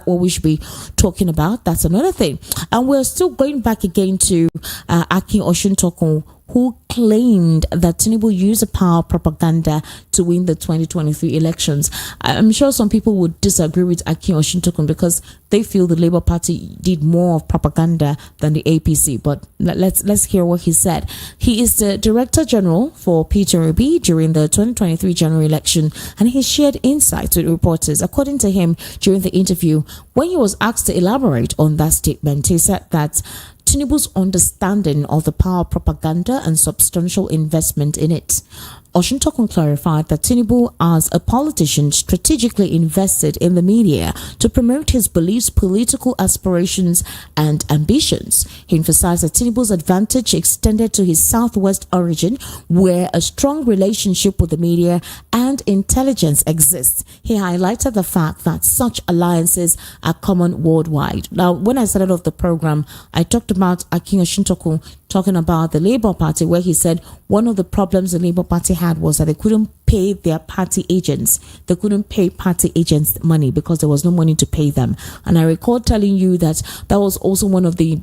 what we should be talking about? That's another thing. And we're still going back again to Akin Oshuntokun, who claimed that Tinubu used the power propaganda to win the 2023 elections. I'm sure some people would disagree with Akin Oshuntokun because they feel the Labour Party did more of propaganda than the APC. But let's hear what he said. He is the Director General for Peter Obi during the 2023 general election, and he shared insights with reporters. According to him, during the interview, when he was asked to elaborate on that statement, he said that Tinubu's understanding of the power propaganda and substantial investment in it. Oshuntokun clarified that Tinubu, as a politician, strategically invested in the media to promote his beliefs, political aspirations, and ambitions. He emphasized that Tinubu's advantage extended to his southwest origin, where a strong relationship with the media and intelligence exists. He highlighted the fact that such alliances are common worldwide. Now, when I started off the program, I talked about Akin Oshuntokun talking about the Labour Party, where he said one of the problems the Labour Party had was that they couldn't pay their party agents. They couldn't pay party agents money because there was no money to pay them. And I recall telling you that that was also one of the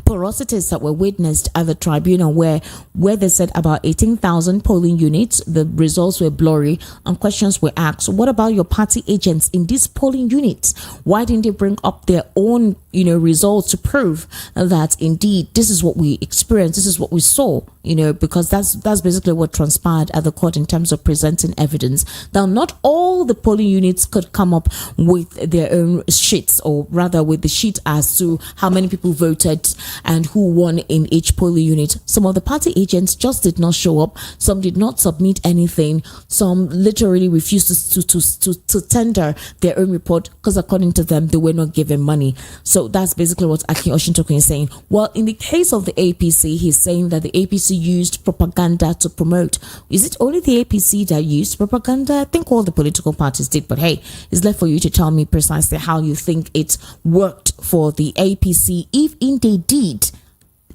porosities that were witnessed at the tribunal, where they said about 18,000 polling units, the results were blurry, and questions were asked. What about your party agents in these polling units? Why didn't they bring up their own results to prove that indeed this is what we experienced, this is what we saw, because that's basically what transpired at the court in terms of presenting evidence. Now, not all the polling units could come up with their own sheets, or rather with the sheet as to how many people voted and who won in each polling unit. Some of the party agents just did not show up. Some did not submit anything. Some literally refused to tender their own report because according to them, they were not given money. So that's basically what Akin Oshintokun is saying. Well, in the case of the APC, he's saying that the APC used propaganda to promote. Is it only the APC that used propaganda? I think all the political parties did, but hey, it's left for you to tell me precisely how you think it worked for the APC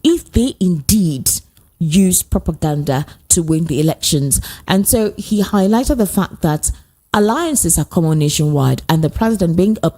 if they indeed used propaganda to win the elections. And so he highlighted the fact that alliances are common nationwide, and the president, being a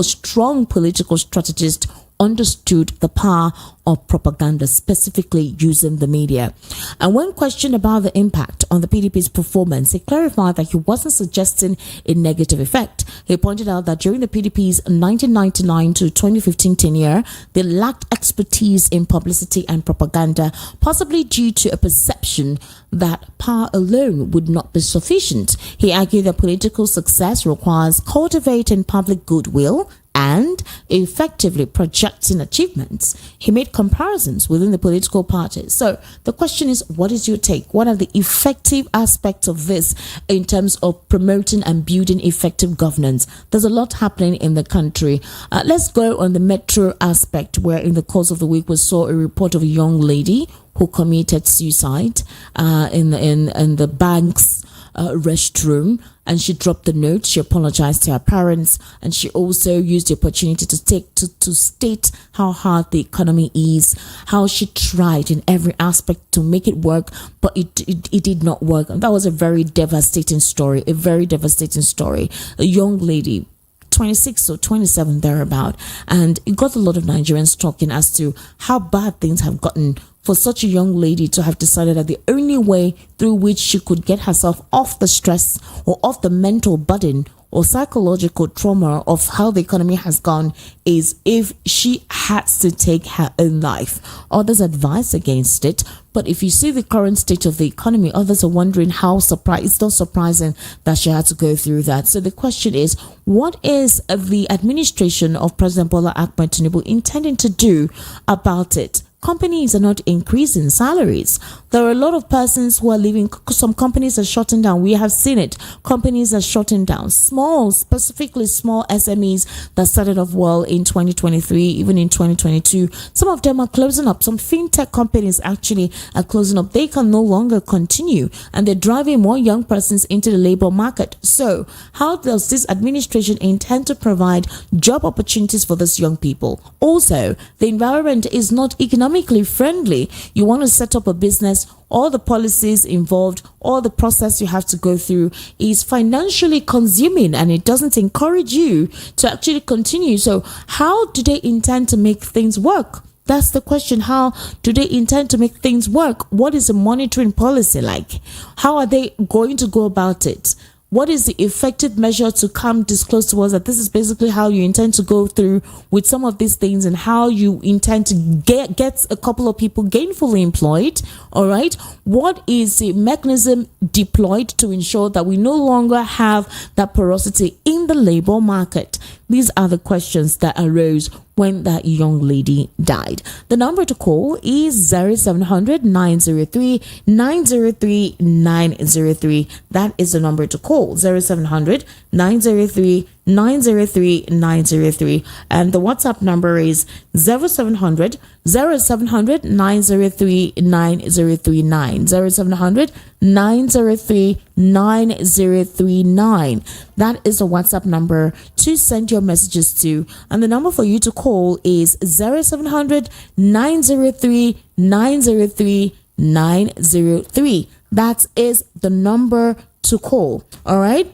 strong political strategist, understood the power of propaganda, specifically using the media. And when questioned about the impact on the PDP's performance, he clarified that he wasn't suggesting a negative effect. He pointed out that during the PDP's 1999 to 2015 tenure, they lacked expertise in publicity and propaganda, possibly due to a perception that power alone would not be sufficient. He argued that political success requires cultivating public goodwill and effectively projecting achievements. He made comparisons within the political parties. So the question is, what is your take? What are the effective aspects of this in terms of promoting and building effective governance? There's a lot happening in the country. Let's go on the metro aspect, where in the course of the week we saw a report of a young lady who committed suicide in the bank's restroom, and she dropped the note. She apologized to her parents, and she also used the opportunity to state how hard the economy is, how she tried in every aspect to make it work, but it did not work. And that was a very devastating story. A young lady, 26 or 27 thereabout, and it got a lot of Nigerians talking as to how bad things have gotten for such a young lady to have decided that the only way through which she could get herself off the stress or off the mental burden or psychological trauma of how the economy has gone is if she has to take her own life. Others advise against it, but if you see the current state of the economy, others are wondering it's not surprising that she had to go through that. So the question is, what is the administration of President Bola Ahmed Tinubu intending to do about it? Companies are not increasing salaries. There are a lot of persons who are leaving. Some companies are shutting down. We have seen it. Companies are shutting down. Specifically small SMEs that started off well in 2023, even in 2022. Some of them are closing up. Some fintech companies actually are closing up. They can no longer continue, and they're driving more young persons into the labor market. So how does this administration intend to provide job opportunities for these young people? Also, the environment is not economically friendly. You want to set up a business, all the policies involved, all the process you have to go through is financially consuming, and it doesn't encourage you to actually continue. So how do they intend to make things work? That's the question. How do they intend to make things work? What is the monitoring policy like? How are they going to go about it? What is the effective measure to come disclose to us that this is basically how you intend to go through with some of these things, and how you intend to get a couple of people gainfully employed? All right. What is the mechanism deployed to ensure that we no longer have that porosity in the labor market? These are the questions that arose when that young lady died. The number to call is 0700 903 903 903. That is the number to call, 0700 903 903 903. And the WhatsApp number is 0700 0700 903 9039, 0700 903 9039. That is the WhatsApp number to send your messages to, and the number for you to call is 0700 903 903 903. That is the number to call. All right.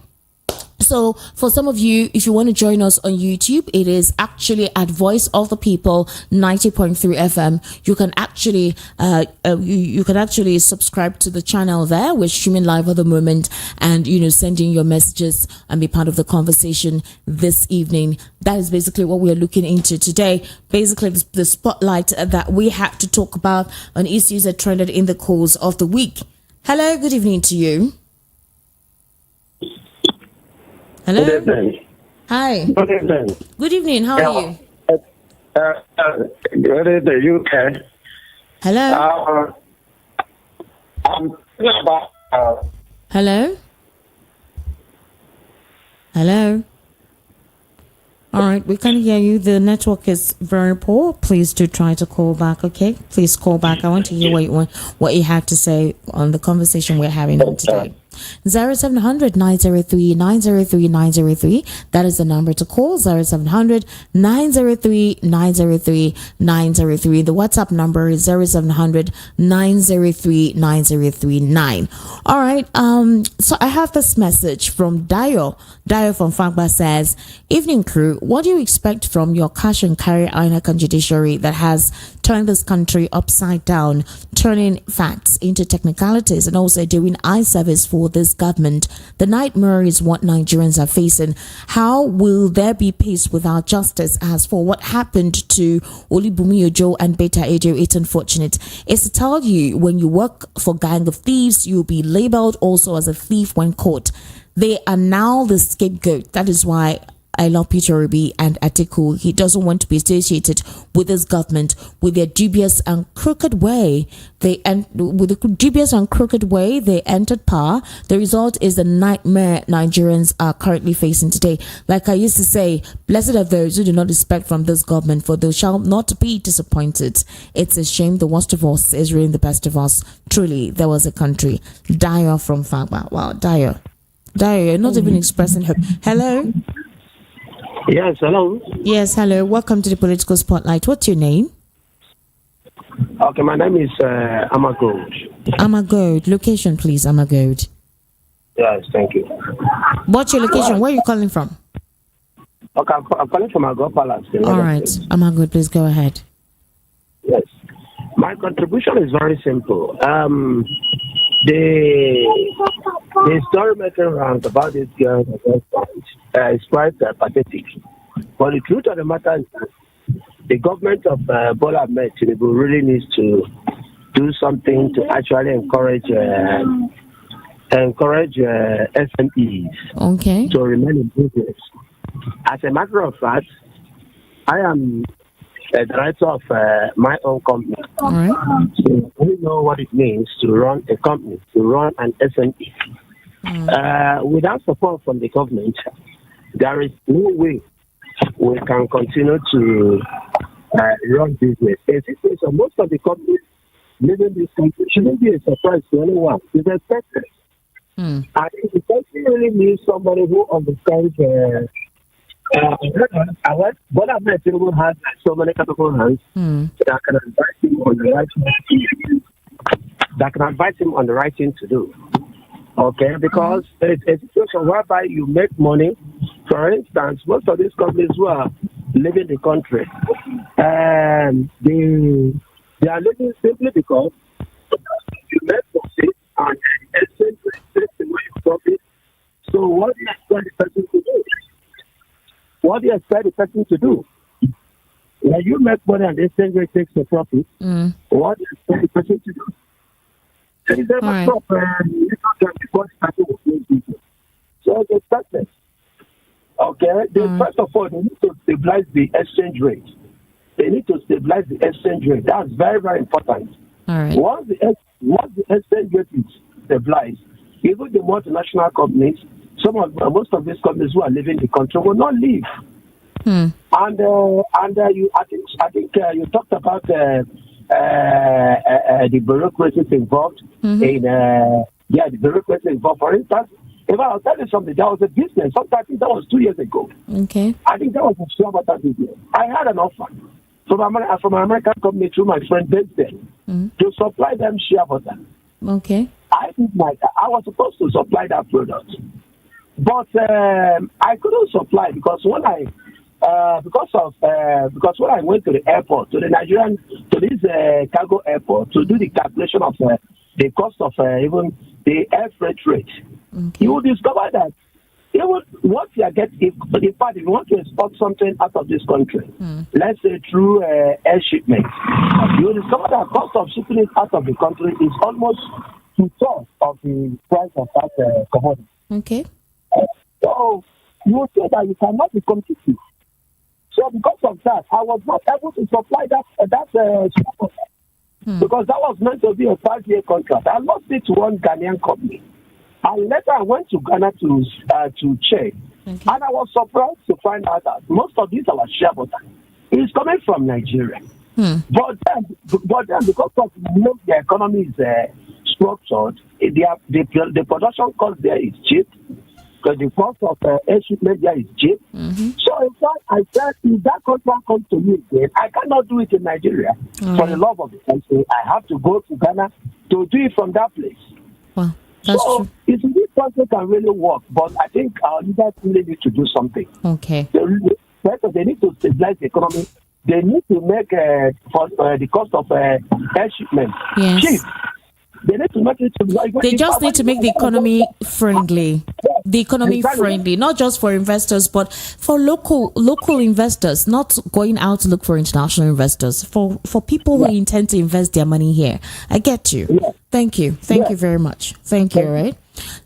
So for some of you, if you want to join us on YouTube, it is actually at Voice of the People 90.3 FM. You can actually you can actually subscribe to the channel there. We're streaming live at the moment, and sending your messages and be part of the conversation this evening. That is basically what we're looking into today. Basically, the spotlight that we had to talk about on issues that trended in the course of the week. Hello, good evening to you. Hello. Good evening. Hi. Good evening. Good evening. How are you? The UK. Hello? I'm thinking about. Hello? Hello? All right, we can hear you. The network is very poor. Please do try to call back, okay? Please call back. I want to hear what you had to say on the conversation we're having on today. 0700 903 903 903. That is the number to call. 0700 903 903 903. The WhatsApp number is 0700 903 9039. All right. So I have this message from Dio. Dio from Fagba says, "Evening crew, what do you expect from your cash and carry INEC and judiciary that has turned this country upside down, turning facts into technicalities and also doing eye service for this government? The nightmare is what Nigerians are facing. How will there be peace without justice? As for what happened to Olubunmi Ojo and Beta Edo, it's unfortunate. It's to tell you, when you work for gang of thieves, you'll be labeled also as a thief when caught. They are now the scapegoat. That is why I love Peter Obi and Atiku. He doesn't want to be associated with this government, with their dubious and crooked way. They entered power. The result is the nightmare Nigerians are currently facing today. Like I used to say, blessed are those who do not expect from this government, for they shall not be disappointed. It's a shame the worst of us is really the best of us. Truly, there was a country." Dio from Fagba. Wow, Dio, you're not even expressing hope. Hello? Yes, hello. Yes, hello. Welcome to the Political Spotlight. What's your name? Okay, my name is Amagod. Amagod. Location, please, Amagod. Yes, thank you. What's your location? Where are you calling from? Okay, I'm calling from Agro Palace. All right. Amagod, please go ahead. Yes. My contribution is very simple. The story making around about this girl is quite pathetic. But the truth of the matter is that the government of Bola Ahmed Tinubu really needs to do something to actually encourage SMEs to remain in business. As a matter of fact, I am a director of my own company. All right. So we know what it means to run a company, to run an SME. Without support from the government, there is no way we can continue to run business. So most of the companies living this country shouldn't be a surprise to anyone. It's expected. I think the country really needs somebody who understands. What I've met Tinubu has so many capable hands that can advise him on the right thing to do. Okay, because it's a situation whereby you make money. For instance, most of these companies who are leaving the country, they are leaving simply because you make profit and exchange rate the way you profit. So what do you expect the person to do? What do you expect the person to do? When you make money and the exchange rate takes the profit, what do you expect the person to do? So it's never stop. So it's expected. Okay? First of all, they need to stabilize the exchange rate. That's very, very important. All right. Once the exchange rate is stabilized, even the multinational companies, most of these companies who are leaving the country will not leave. And I think you talked about the bureaucracies involved the bureaucracy involved. For instance, if I'll tell you something, there was a business. I think that was 2 years ago. Okay. I think that was a share butter business. I had an offer from an American company through my friend based there to supply them share butter. Okay. I was supposed to supply that product. But I couldn't supply because when I went to the airport, to this cargo airport to do the calculation of the cost of even the air freight rate, you will discover that even what you get, if you want to export something out of this country, let's say through air shipment, you will discover that cost of shipping it out of the country is almost 2/3 of the price of that commodity. Okay. So you will say that you cannot be competitive. So because of that, I was not able to supply because that was meant to be a 5-year contract. I lost it to one Ghanaian company. And later I went to Ghana to check. And I was surprised to find out that most of these our shareholders is coming from Nigeria. But then because of the economy is structured, the production cost there is cheap. Because the cost of air shipment there is cheap. So in fact, I said, if that contract comes to me again, I cannot do it in Nigeria. For the love of the country, I have to go to Ghana to do it from that place. Wow, that's true. If this country can really work, but I think our leaders really need to do something. Okay. They need to stabilize the economy. They need to make the cost of air shipment cheap. They need to make it. They just need to make the economy friendly. The economy friendly, not just for investors, but for local investors, not going out to look for international investors. For people who intend to invest their money here. I get you. Thank you. Thank you very much. Thank you. All right.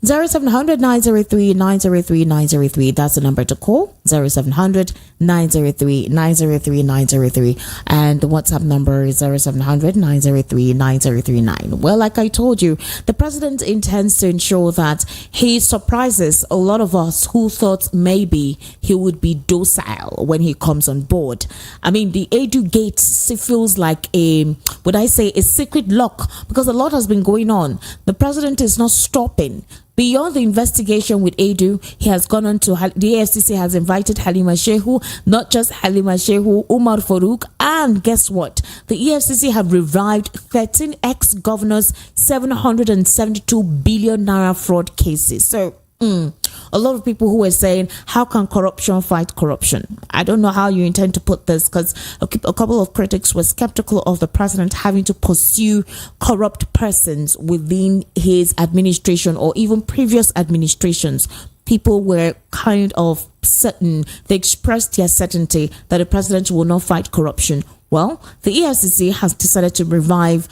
0700 903 903 903. That's the number to call. 0700 903 903 903. And the WhatsApp number is 0700 903 9039. Well, like I told you, the president intends to ensure that he surprises a lot of us who thought maybe he would be docile when he comes on board. I mean, the Edu Gate feels like a secret lock, because a lot has been going on. The president is not stopping. Beyond the investigation with Edu, he has gone on to the AFCC has invited Halima Shehu, not just Halima Shehu, Umar Farouk, and guess what? The EFCC have revived 13 ex-governors' 772 billion naira fraud cases. So, a lot of people who are saying, how can corruption fight corruption? I don't know how you intend to put this, because a couple of critics were skeptical of the president having to pursue corrupt persons within his administration or even previous administrations. People were kind of certain, they expressed their certainty that the president will not fight corruption. Well, the EFCC has decided to revive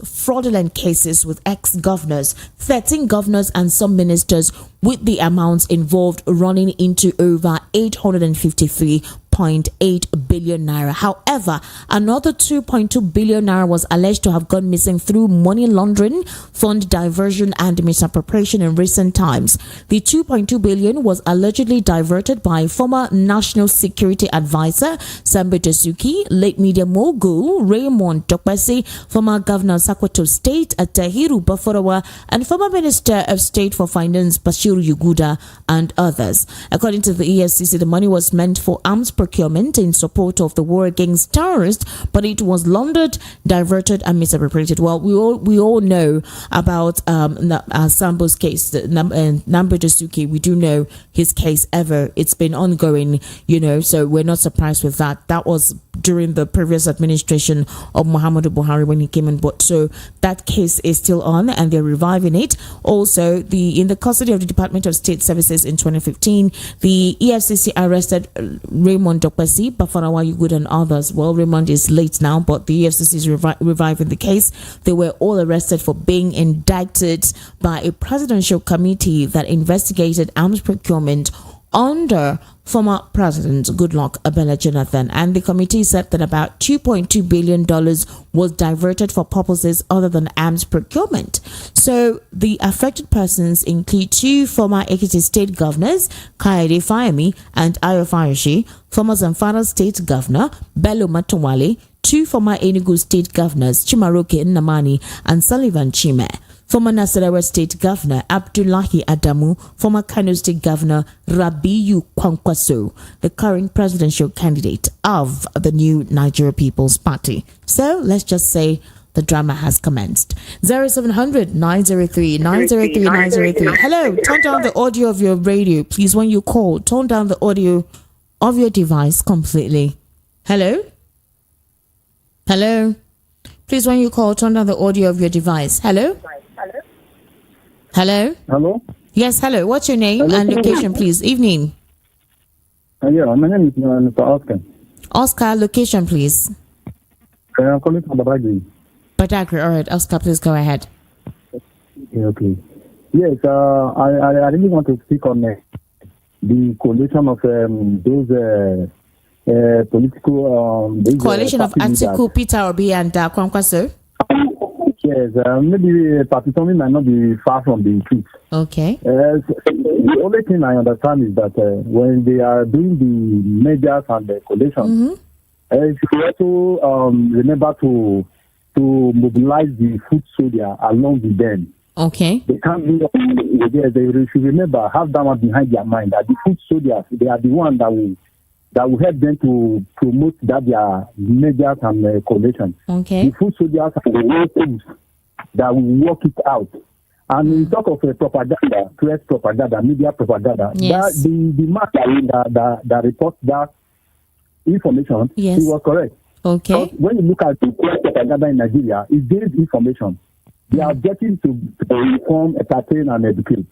fraudulent cases with ex-governors, 13 governors and some ministers, with the amounts involved running into over 853.8 billion naira. However, another 2.2 billion naira was alleged to have gone missing through money laundering, fund diversion, and misappropriation in recent times. The 2.2 billion was allegedly diverted by former National Security Advisor Sambo Dasuki, late media mogul Raymond Dokpesi, former Governor Sokoto State Tahiru Bafarawa, and former Minister of State for Finance Bashir Yuguda, and others. According to the EFCC, the money was meant for arms procurement in support of the war against terrorists, but it was laundered, diverted, and misappropriated. Well, we all know about Sambo's case, Nambo Dasuki. We do know his case ever. It's been ongoing, so we're not surprised with that. That was during the previous administration of Muhammadu Buhari when he came on board. So that case is still on and they're reviving it. Also, in the custody of the Department of State Services in 2015, the EFCC arrested Raymond Dokpesi, Bafarawa Yuguda, and others. Well, Raymond is late now, but the EFCC is reviving the case. They were all arrested for being indicted by a presidential committee that investigated arms procurement under former President Goodluck Ebele Jonathan, and the committee said that about $2.2 billion was diverted for purposes other than arms procurement. So the affected persons include two former Ekiti state governors, Kayode Fayemi and Ayo Fayoshi, former Zamfara state governor, Bello Matawale, two former Enugu state governors, Chimaroke Nnamani and Sullivan Chime, former Nasarawa State Governor Abdullahi Adamu, former Kano State Governor Rabiu Kwankwaso, the current presidential candidate of the new Nigeria People's Party. So let's just say the drama has commenced. 0700 903 903 903. Hello, turn down the audio of your radio, please. When you call, turn down the audio of your device completely. Hello? Hello? Please, when you call, turn down the audio of your device. Hello? Hello? Hello? Yes, hello. What's your name and location, please? Evening. Yeah, my name is Mr. Oscar. Oscar, location, please. I'm calling from Badagry. Badagry, all right. Oscar, please go ahead. Yeah, okay. Yes, I really want to speak on the coalition of those political coalition of Atiku, Peter Obi, and Kwankwaso. Yes, maybe Pakistani might not be far from the truth. Okay. The only thing I understand is that when they are doing the measures and the coalition, you should also remember to mobilize the foot soldier along with them. Okay. They can't be there. They should remember, have that one behind their mind, that the foot soldiers, they are the one that will help them to promote that their measures and coalition. Okay. The foot soldiers are the ones that will work it out. And we talk of propaganda, press propaganda, media propaganda. Yes. That the man that reports that information, yes, he was correct. Okay. Because when you look at the press propaganda in Nigeria, it gives information. They are getting to inform, entertain, and educate.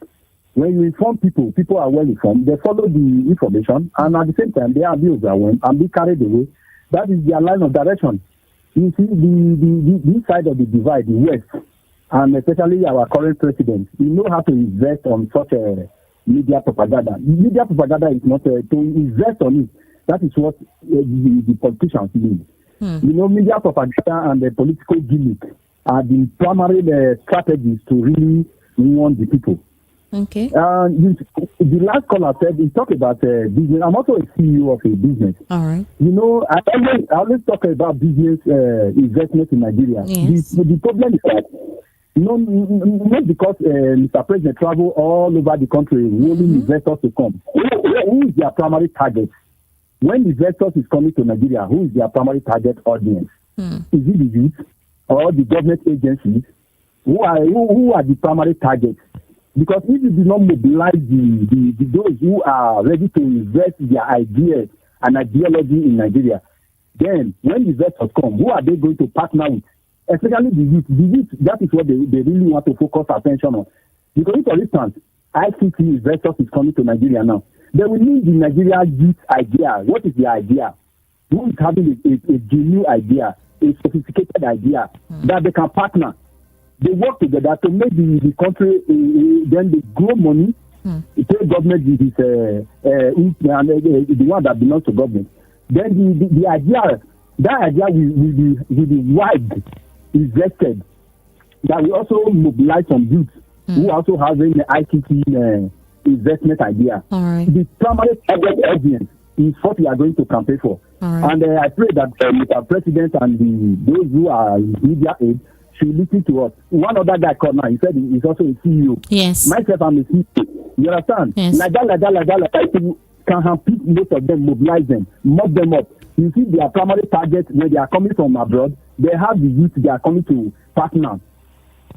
When you inform people, people are well informed. They follow the information, and at the same time, they are being overwhelmed and be carried away. That is their line of direction. You see, this side of the divide, the West, and especially our current president, we know how to invest on such a media propaganda. Media propaganda is not to invest on it. That is what the politicians need. You know, media propaganda and the political gimmick are the primary strategies to really warn the people. Okay. The last caller said he talked about business. I'm also a CEO of a business. All right. You know, I always talk about business investment in Nigeria. Yes. The problem is that, you know, not because Mr. President travel all over the country willing investors to come. Who is their primary target? When investors is coming to Nigeria, who is their primary target audience? Is it the youth or the government agencies? Who are the primary targets? Because if you do not mobilize those who are ready to invest their ideas and ideology in Nigeria, then when investors come, who are they going to partner with? Especially the youth. The youth, that is what they really want to focus attention on. Because if, for instance, ICT investors is coming to Nigeria now, they will need the Nigeria youth idea. What is the idea? Who is having a genuine idea, a sophisticated idea that they can partner? They work together to make the country, then they grow money, pay government with the one that belongs to government. Then the idea, that idea will be wide invested. That will also mobilize some youth who also have an ICT investment idea. All right. The primary target audience is what we are going to campaign for. All right. And I pray that Mr. President and those who are in media aid should listen to us. One other guy called now, he said he's also a CEO. Yes. Myself, I'm a CEO. You understand? Yes. Like that, can help most of them, mobilize them, mop them up. You see, their primary target, when they are coming from abroad, they have the youth they are coming to partner.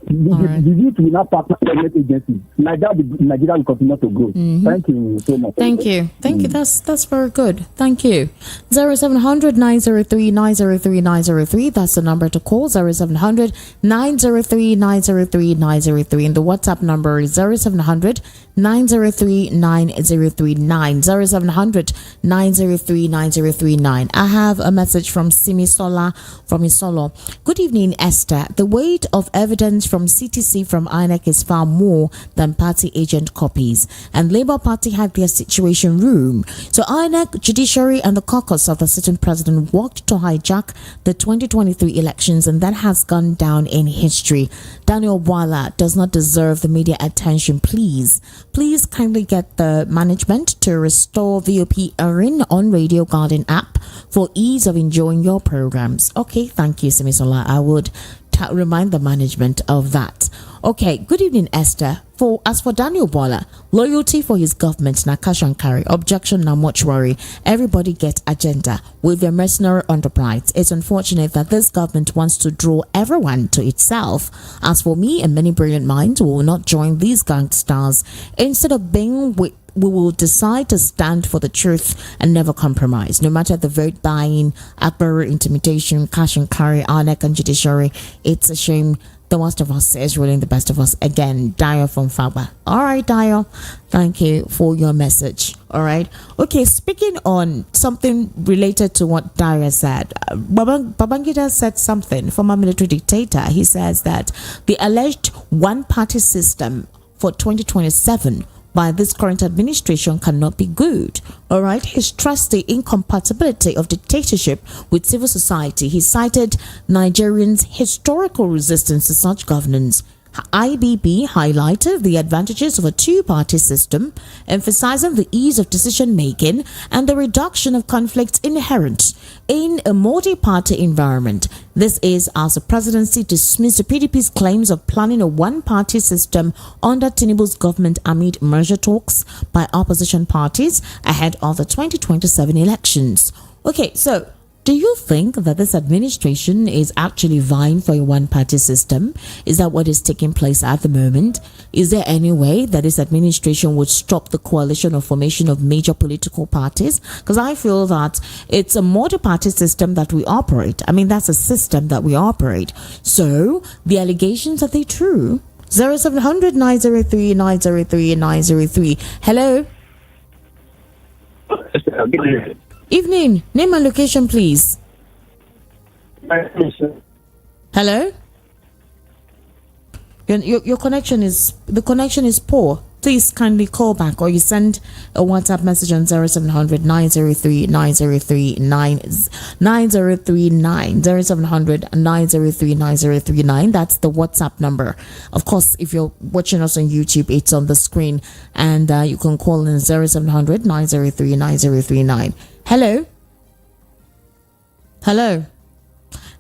The youth will not partner with government agencies. Like that, Nigeria will continue to grow. Thank you so much. Thank you. That's very good. Thank you. 0700 903 903 903. That's the number to call. 0700 903 903 903. And the WhatsApp number is 0700 903 9039. 0700 903 9039. I have a message from Simisola from Isolo. Good evening, Esther. The weight of evidence from CTC from INEC is far more than party agent copies, and Labour Party had their situation room. So INEC, judiciary, and the caucus of the sitting president worked to hijack the 2023 elections, and that has gone down in history. Daniel Bwala does not deserve the media attention. Please kindly get the management to restore VOP airing on Radio Garden app for ease of enjoying your programs. Okay, thank you, Simisola. I would remind the management of that. Okay, good evening, Esther. As for Daniel Bwala, loyalty for his government na cash and carry, objection na much worry. Everybody get agenda with their mercenary underprides. It's unfortunate that this government wants to draw everyone to itself. As for me and many brilliant minds, we will not join these gangsters. Instead of being with, we will decide to stand for the truth and never compromise. No matter the vote buying, Akbar intimidation, cash and carry, INEC and judiciary. It's a shame the worst of us is ruling the best of us. Again, Dio from Faba. All right, Dio. Thank you for your message. All right. Okay, speaking on something related to what Dio said, Babangida said something, former military dictator. He says that the alleged one-party system for 2027 by this current administration cannot be good. All right. He stressed the incompatibility of dictatorship with civil society. He cited Nigerians' historical resistance to such governance. IBB highlighted the advantages of a two-party system, emphasizing the ease of decision-making and the reduction of conflicts inherent in a multi-party environment. This is as the presidency dismissed the PDP's claims of planning a one-party system under Tinubu's government amid merger talks by opposition parties ahead of the 2027 elections. Okay, so do you think that this administration is actually vying for a one-party system? Is that what is taking place at the moment? Is there any way that this administration would stop the coalition or formation of major political parties? Because I feel that it's a multi-party system that we operate. I mean, that's a system that we operate. So the allegations, are they true? 0700 903 903 903. Hello? Evening. Name and location, please. Hello? Your connection is poor. Please kindly call back, or you send a WhatsApp message on 0700 903 903 9039 0700 903 9039. That's the WhatsApp number. Of course, if you're watching us on YouTube, it's on the screen, and you can call in 0700 903 9039. Hello? Hello?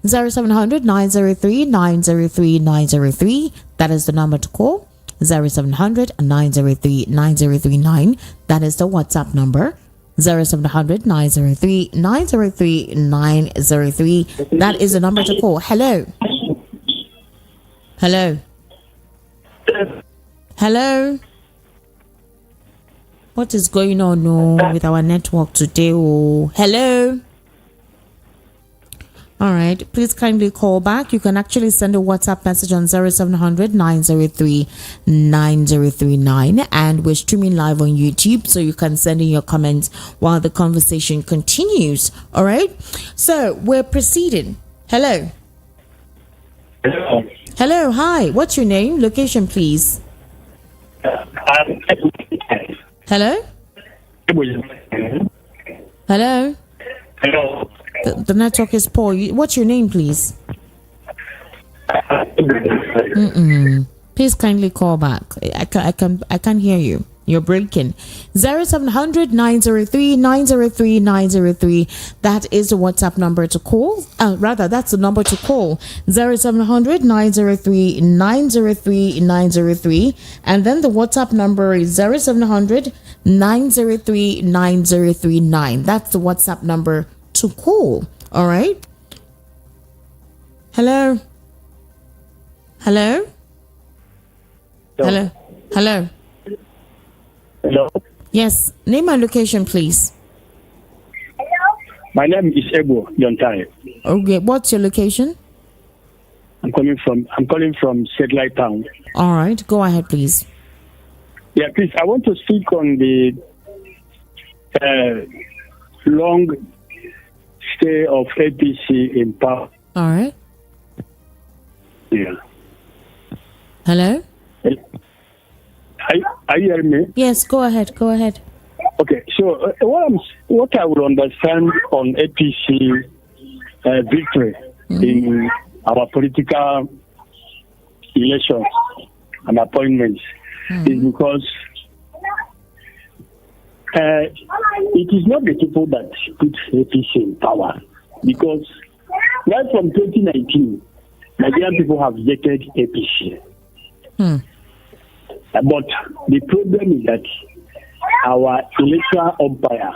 0700 903 903 903. That is the number to call. 0700 903 9039. That is the WhatsApp number. 0700 903 903 903. That is the number to call. Hello? Hello? Hello? What is going on with our network today? Hello? All right, please kindly call back. You can actually send a WhatsApp message on 0700 903 9039, and we're streaming live on YouTube, so you can send in your comments while the conversation continues. All right, so we're proceeding. Hello. Hello, hi. What's your name? Location, please. Hello? Hello? Hello. The network is poor. What's your name, please? Please kindly call back. I can't hear you. You're breaking. 0700 903 903 903. That is the WhatsApp number to call. That's the number to call. 0700 903 903 903. And then the WhatsApp number is 0700 903 9039. That's the WhatsApp number to call. All right. Hello. Hello. Hello. Hello. Hello. Yes. Name and location, please. Hello. My name is Egwuatu. Okay. What's your location? I'm calling from Satellite Town. All right. Go ahead, please. Yeah, please. I want to speak on the long stay of APC in power. All right. Yeah. Hello. Are you hearing me? Yes. Go ahead. Go ahead. Okay. So what I would understand on APC victory in our political elections and appointments is because it is not the people that put APC in power, because right from 2019, Nigerian people have rejected APC. But the problem is that our electoral umpire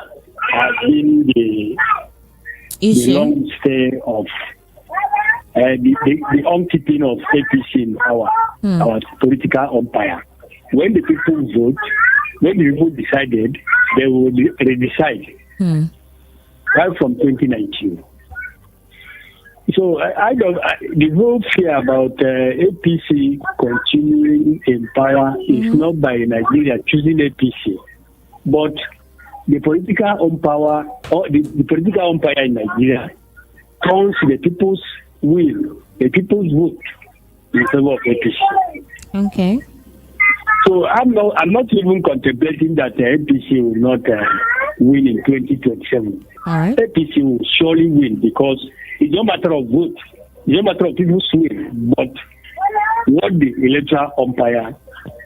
has been the long stay of the unkeeping of APC in power, our political umpire. When the people vote, when the people decided, they will redecide right from 2019. So the whole fear about APC continuing in power is not by Nigeria choosing APC, but the political umpire or the political umpire in Nigeria turns the people's will, the people's vote in favor of APC. Okay. So I'm not even contemplating that the APC will not win in 2027. All right. APC will surely win because it's not a matter of vote. It's not a matter of people swing, but what the electoral umpire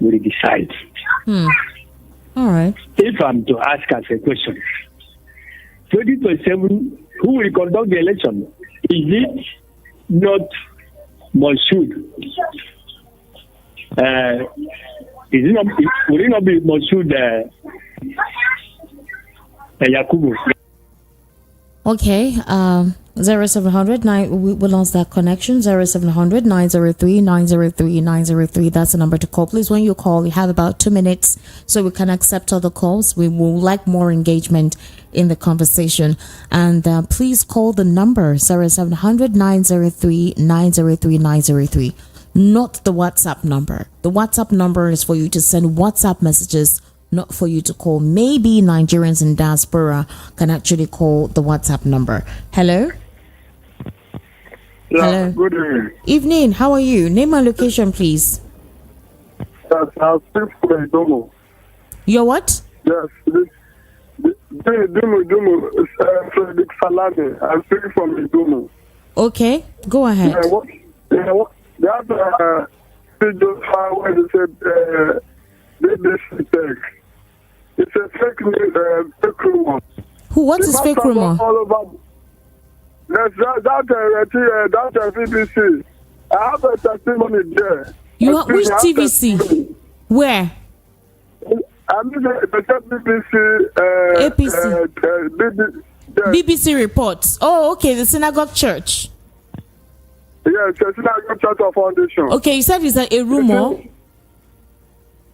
will decide. All right. If I'm to ask as a question, 2027, who will conduct the election? Is it not Moshood? Will it not be Moshood Yakubu? Okay. 0700 we lost that connection. 0700 903 903 903. That's the number to call. Please, when you call, you have about 2 minutes so we can accept other calls. We will like more engagement in the conversation. And please call the number 0700 903 903 903. Not the WhatsApp number. The WhatsApp number is for you to send WhatsApp messages, not for you to call. Maybe Nigerians in diaspora can actually call the WhatsApp number. Hello? Yeah, Hello. good evening. Evening. How are you? Name and location, please. Yes, I'll speak for Idomo. You're what? Yes, Dumu, Frederick Salami. I'm speaking from Idomo. Okay, go ahead. That when they said this fake. It's a fake news, fake rumor. What is fake rumor? All over. Yes, that BBC. I have a testimony there. You are which TVC? Where? I mean the BBC. APC. BBC reports. Oh, okay, the synagogue church. Yes, the synagogue church of foundation. Okay, you said is that a rumor?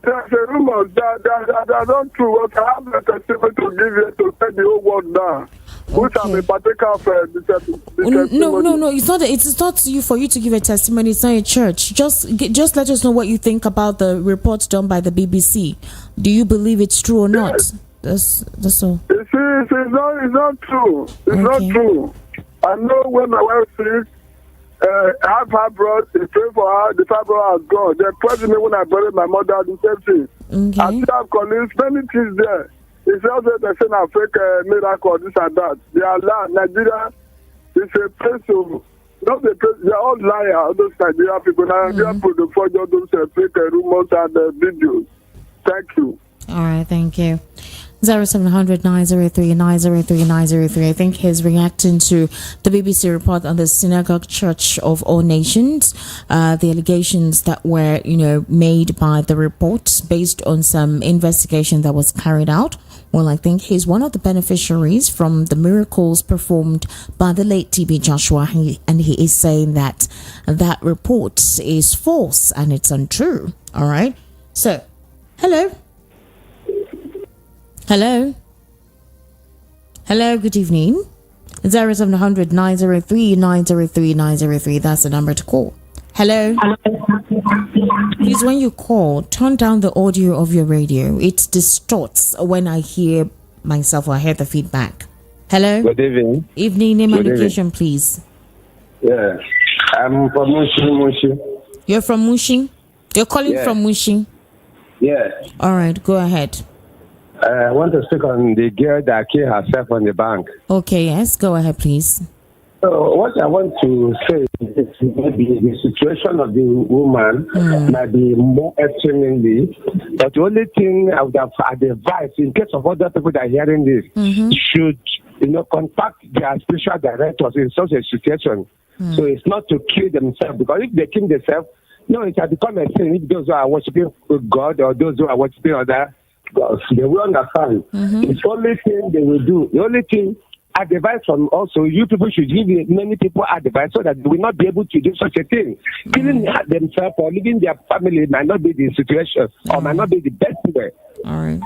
There's a rumor that are not true. But I have a testimony to give you to tell the whole world now. Which I'm a partaker of the testimony. No. It's not you for you to give a testimony. It's not a church. Just let us know what you think about the reports done by the BBC. Do you believe it's true or not? That's all. It's not true. It's not true. I know when my wife says I have fibroids, they pray for her, the fibroid has gone. They poisoned me when I buried my mother, the same thing. Okay. I still have colleagues, many things there. It's not that they say fake miracle, this and that. They are lying. Nigeria is a place of, not a place, they are all liars, all those Nigerian people. Nigerian people, they forge all those fake rumors and videos. Thank you. All right, thank you. 0700 903 903 903. I think he's reacting to the BBC report on the Synagogue Church of All Nations, the allegations that were, made by the report based on some investigation that was carried out. Well, I think he's one of the beneficiaries from the miracles performed by the late TB Joshua, and he is saying that that report is false and it's untrue. All right. So, hello. Hello, good evening. 0700 903 903 903. That's the number to call. Hello. Please, when you call, turn down the audio of your radio. It distorts when I hear myself or I hear the feedback. Hello. Good evening. Evening, name and location, please. Yeah, I'm from Mushin. You're from Mushin? You're calling from Mushin? Yeah. All right, go ahead. I want to speak on the girl that killed herself on the bank. Okay, yes, go ahead, please. So what I want to say is maybe the situation of the woman might be more extremely, but the only thing I would have advised in case of other people that are hearing this should, contact their spiritual directors in such a situation. So it's not to kill themselves, because if they kill themselves, it has become a sin if those who are worshiping God or those who are worshiping other gods, they will understand. It's the only thing they will do. The only thing advice from also you people should give many people advice so that they will not be able to do such a thing. Killing themselves or leaving their family might not be the situation or might not be the best way. All right.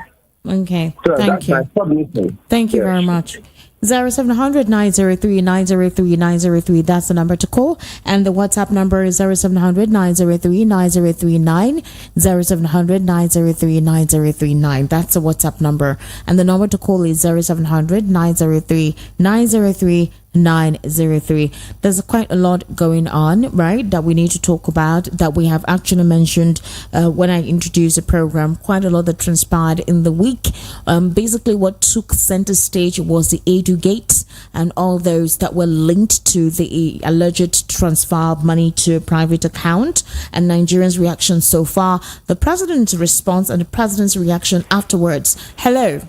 Okay. So Thank you. Thank you very much. 0700 903 903 903. That's the number to call. And the WhatsApp number is 0700 903 9039 0700 903 9039. That's the WhatsApp number. And the number to call is 0700 903 903 903. There's quite a lot going on, right, that we need to talk about, that we have actually mentioned when I introduced the program. Quite a lot that transpired in the week. Basically, what took center stage was the Edu Gate and all those that were linked to the alleged transfer of money to a private account, and Nigerians' reaction so far, the president's response, and the president's reaction afterwards. Hello.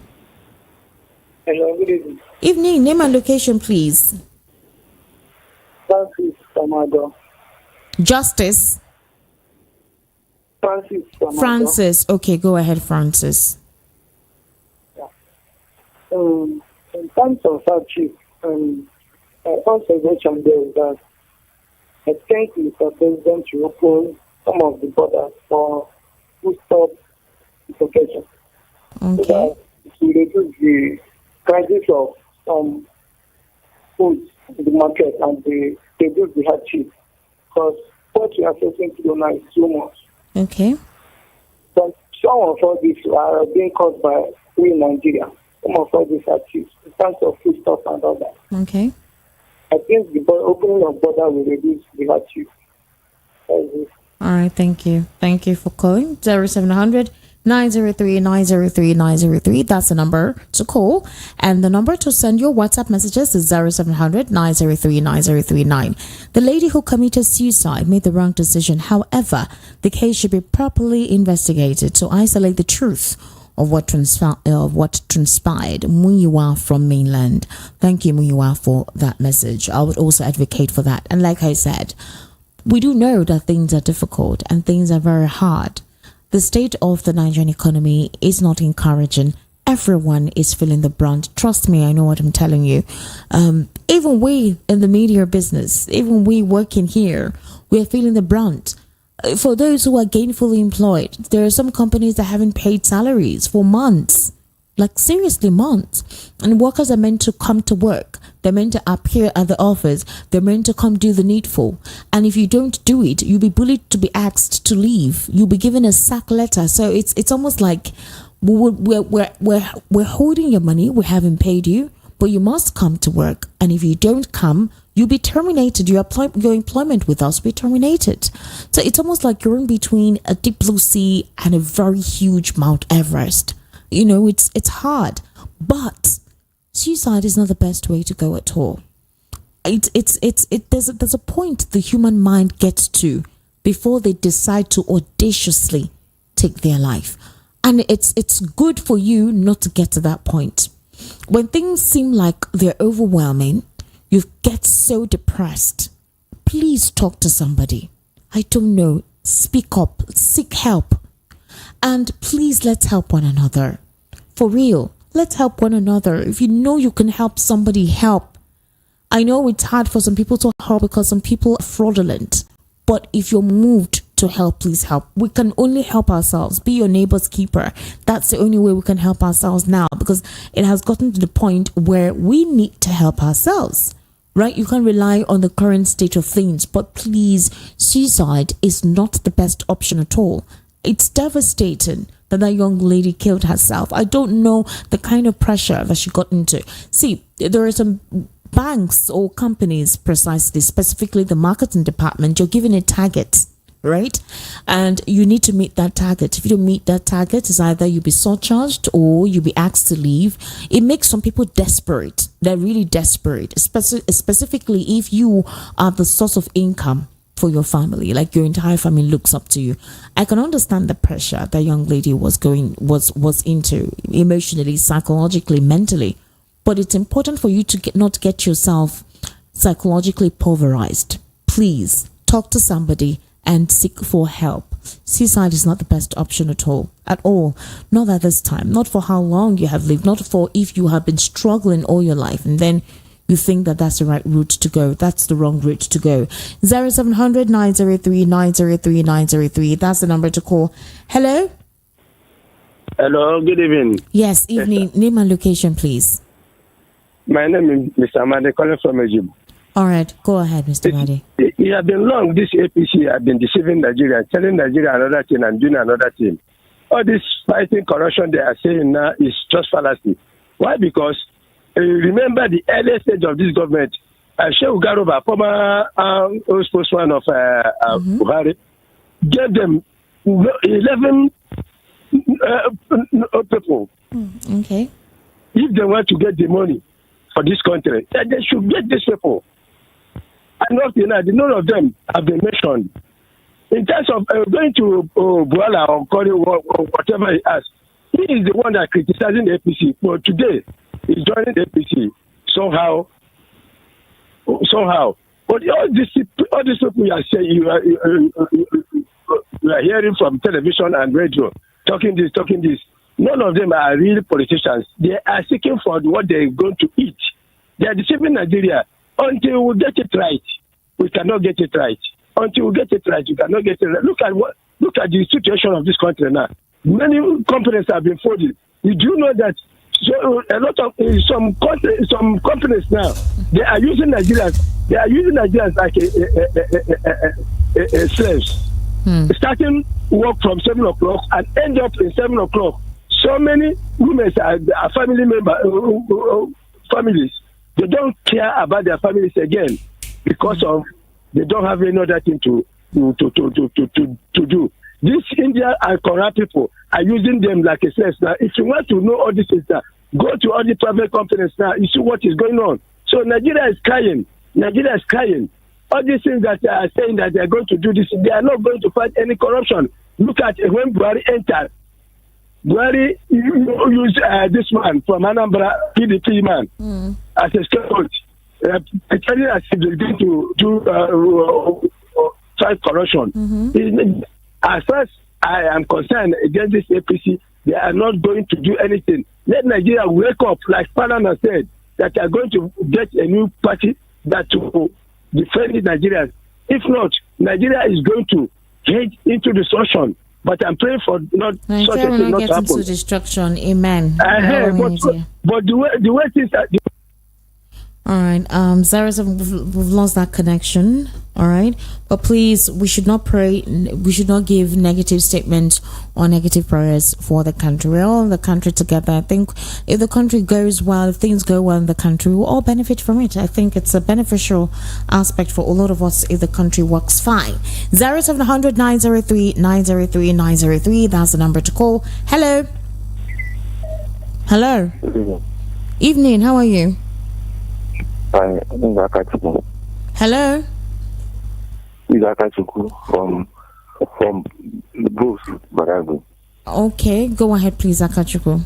Hello, good evening. Evening, name and location, please. Francis Samado. Justice. Francis Samado. Francis. Okay, go ahead, Francis. Yeah. In terms of hardship, observation there is that I think it's the president to open some of the borders for full stop defection. Okay. So that to reduce the prices of some foods in the market and they reduce the hardship, because what we are facing today now is too much. Okay. But some of all these are being caused by we in Nigeria. Some of all these hardships in terms of food stuff and all that. Okay. I think the opening of border will reduce the hardship. All right, thank you. Thank you for calling. 0700 903 903 903. That's the number to call. And the number to send your WhatsApp messages is 0700 903 9039. The lady who committed suicide made the wrong decision. However, the case should be properly investigated to isolate the truth of what transpired. Muyiwa from mainland. Thank you, Muyiwa, for that message. I would also advocate for that. And like I said, we do know that things are difficult and things are very hard. The state of the Nigerian economy is not encouraging. Everyone is feeling the brunt. Trust me, I know what I'm telling you. Even we in the media business, even we working here, we're feeling the brunt. For those who are gainfully employed, there are some companies that haven't paid salaries for months. Like seriously, months. And workers are meant to come to work. They're meant to appear at the office. They're meant to come do the needful. And if you don't do it, you'll be bullied to be asked to leave. You'll be given a sack letter. So it's almost like we're holding your money. We haven't paid you, but you must come to work. And if you don't come, you'll be terminated. Your employment with us will be terminated. So it's almost like you're in between a deep blue sea and a very huge Mount Everest. You know, it's hard, but suicide is not the best way to go at all. There's a point the human mind gets to before they decide to audaciously take their life, and it's good for you not to get to that point. When things seem like they're overwhelming, you get so depressed. Please talk to somebody. I don't know. Speak up. Seek help. And please, let's help one another. For real, let's help one another. If you know you can help somebody, help. I know it's hard for some people to help because some people are fraudulent. But if you're moved to help, please help. We can only help ourselves. Be your neighbor's keeper. That's the only way we can help ourselves now, because it has gotten to the point where we need to help ourselves. Right? You can't rely on the current state of things. But please, suicide is not the best option at all. It's devastating that young lady killed herself. I don't know the kind of pressure that she got into. See, there are some banks or companies, precisely, specifically the marketing department, you're given a target, right? And you need to meet that target. If you don't meet that target, it's either you'll be surcharged or you'll be asked to leave. It makes some people desperate. They're really desperate, specifically if you are the source of income for your family, like your entire family looks up to you. I can understand the pressure that young lady was into emotionally, psychologically, mentally, but it's important for you to not get yourself psychologically pulverized. Please talk to somebody and seek for help. Suicide is not the best option at all. Not at this time. Not for how long you have lived. Not for if you have been struggling all your life and then you think that that's the right route to go. That's the wrong route to go. 0700 903 903 903. That's the number to call. Hello? Hello, good evening. Yes, evening. Yes, name and location, please. My name is Mr. Amade, calling from Egypt. All right, go ahead, Mr. Madi. It has been long, this APC has been deceiving Nigeria, telling Nigeria another thing and doing another thing. All this fighting corruption they are saying now is just fallacy. Why? Because remember the early stage of this government, Shehu Garuba, former spokesman of Buhari, gave them 11 people. Okay. If they want to get the money for this country, then they should get these people. And none of them have been mentioned. In terms of going to Buala or Kori or whatever he has, he is the one that criticizing the APC. But today, he's joining the APC somehow. But all these people you are saying, you are hearing from television and radio, talking this. None of them are real politicians. They are seeking for what they are going to eat. They are deceiving Nigeria. Until we get it right, we cannot get it right. Until we get it right, we cannot get it right. Look at the situation of this country now. Many companies have been folded. Did you know that a lot of some companies now, they are using Nigerians like a slaves. Starting work from 7 o'clock and end up in 7 o'clock. So many women are family families. They don't care about their families again because of they don't have any other thing to do. These India and Korean people are using them like a slaves. Now, if you want to know all this things, go to all the private companies now. You see what is going on. So Nigeria is crying. All these things that they are saying that they are going to do this, they are not going to fight any corruption. Look at when Buhari entered. Buhari used this man from Anambra, PDP man, as a scapegoat, pretending as if they're going to do fight corruption. As far as I am concerned against this APC, they are not going to do anything. Let Nigeria wake up, like Panama said, that they are going to get a new party that will defend the Nigerians. If not, Nigeria is going to head into destruction. But I'm praying for not Nigeria such a thing not to happen. into destruction. Amen. But the way things are. All right. Zara, we've lost that connection. All right. But please, we should not pray. We should not give negative statements or negative prayers for the country. We're all in the country together. I think if the country goes well, if things go well in the country, we'll all benefit from it. I think it's a beneficial aspect for a lot of us if the country works fine. 0700 903 903 903. That's the number to call. Hello. Evening. How are you? Hello. From Bruce Barago. Okay, go ahead, please, Akachuku.